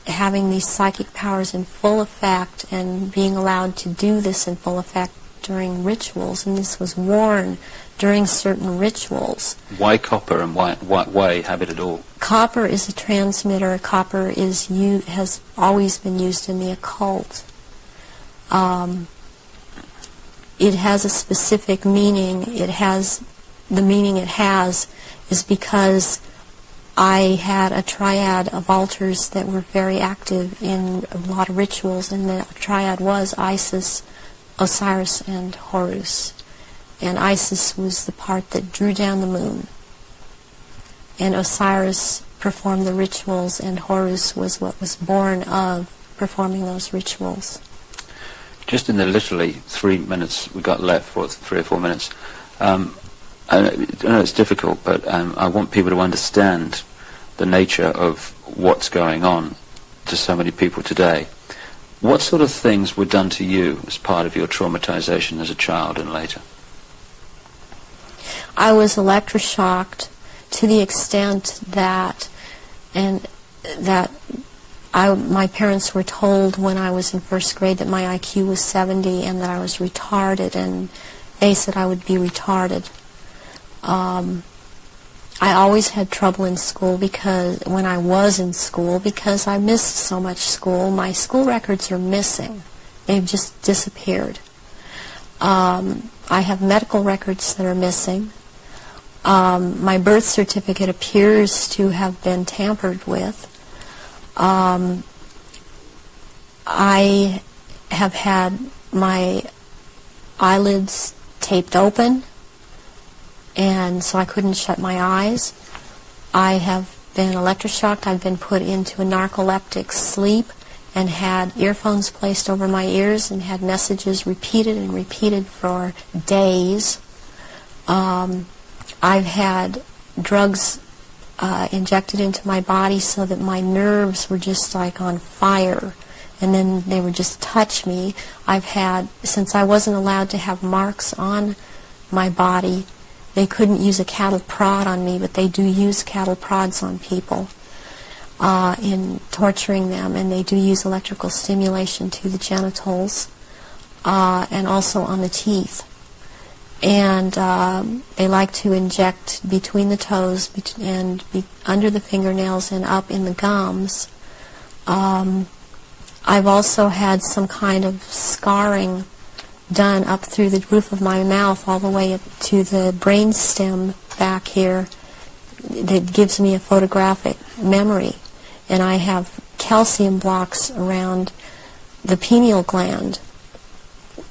having these psychic powers in full effect and being allowed to do this in full effect during rituals, and this was worn during certain rituals. Why copper and why have it at all? Copper is a transmitter. Copper has always been used in the occult. It has a specific meaning. The meaning it has is because I had a triad of altars that were very active in a lot of rituals, and the triad was Isis, Osiris, and Horus. And Isis was the part that drew down the moon. And Osiris performed the rituals, and Horus was what was born of performing those rituals. Just in the literally 3 minutes we got left, for 3 or 4 minutes, I know it's difficult, but I want people to understand the nature of what's going on to so many people today. What sort of things were done to you as part of your traumatization as a child and later? I was electroshocked to the extent that my parents were told when I was in first grade that my IQ was 70 and that I was retarded, and they said I would be retarded. I always had trouble in school when I was in school because I missed so much school. My school records are missing. They've just disappeared. I have medical records that are missing. My birth certificate appears to have been tampered with. I have had my eyelids taped open, and so I couldn't shut my eyes. I have been electroshocked. I've been put into a narcoleptic sleep and had earphones placed over my ears and had messages repeated and repeated for days. I've had drugs injected into my body so that my nerves were just like on fire, and then they would just touch me. Since I wasn't allowed to have marks on my body, they couldn't use a cattle prod on me, but they do use cattle prods on people in torturing them, and they do use electrical stimulation to the genitals and also on the teeth. And they like to inject between the toes and under the fingernails and up in the gums. I've also had some kind of scarring done up through the roof of my mouth all the way up to the brain stem back here that gives me a photographic memory. And I have calcium blocks around the pineal gland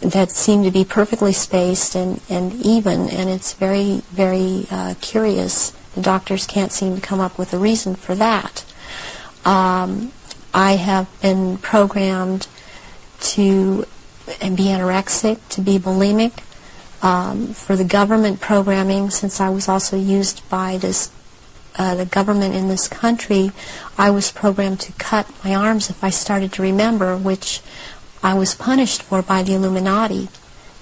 that seem to be perfectly spaced and even, and it's very, very curious. The doctors can't seem to come up with a reason for that. I have been programmed to be anorexic, to be bulimic. For the government programming, since I was also used by the government in this country, I was programmed to cut my arms if I started to remember, which I was punished for by the Illuminati,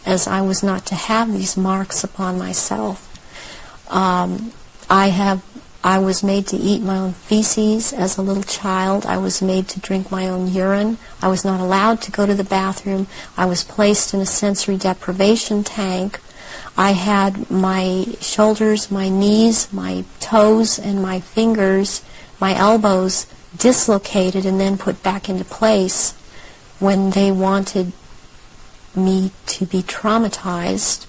as I was not to have these marks upon myself. I was made to eat my own feces as a little child. I was made to drink my own urine. I was not allowed to go to the bathroom. I was placed in a sensory deprivation tank. I had my shoulders, my knees, my toes, and my fingers, my elbows dislocated and then put back into place when they wanted me to be traumatized.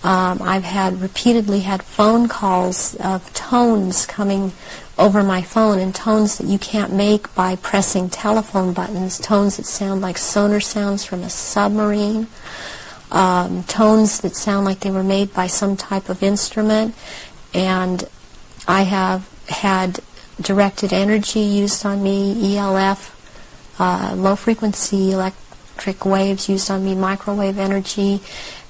I've repeatedly had phone calls of tones coming over my phone, and tones that you can't make by pressing telephone buttons, tones that sound like sonar sounds from a submarine, tones that sound like they were made by some type of instrument. And I have had directed energy used on me, ELF, low-frequency electric waves used on me, microwave energy,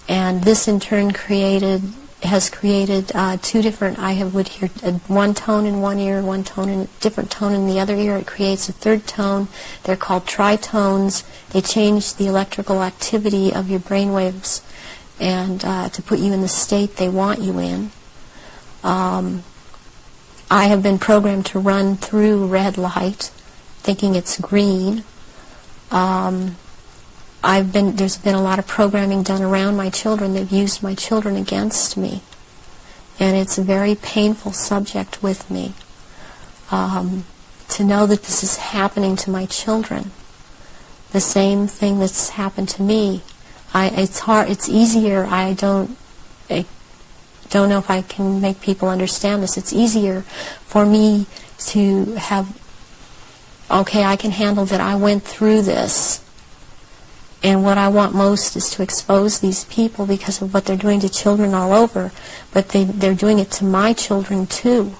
and this in turn has created two different. would hear one tone in one ear, one tone in different tone in the other ear. It creates a third tone. They're called tritones. They change the electrical activity of your brain waves and to put you in the state they want you in. I have been programmed to run through red light, thinking it's green. There's been a lot of programming done around my children. They've used my children against me, and it's a very painful subject with me. To know that this is happening to my children, the same thing that's happened to me. It's hard. It's easier. I don't know if I can make people understand this. It's easier for me to have, okay, I can handle that I went through this. And what I want most is to expose these people because of what they're doing to children all over. But they're doing it to my children too.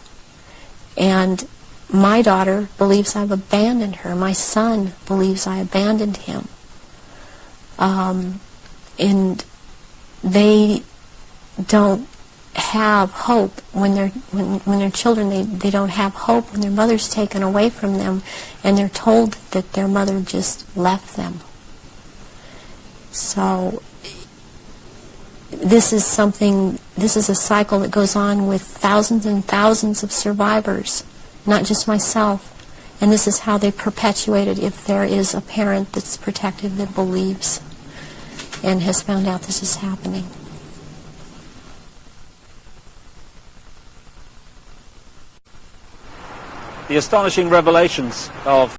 And my daughter believes I've abandoned her. My son believes I abandoned him. And they don't have hope when they're children. They don't have hope when their mother's taken away from them and they're told that their mother just left them. So this is a cycle that goes on with thousands and thousands of survivors, not just myself. And this is how they perpetuate it if there is a parent that's protective that believes and has found out this is happening. The astonishing revelations of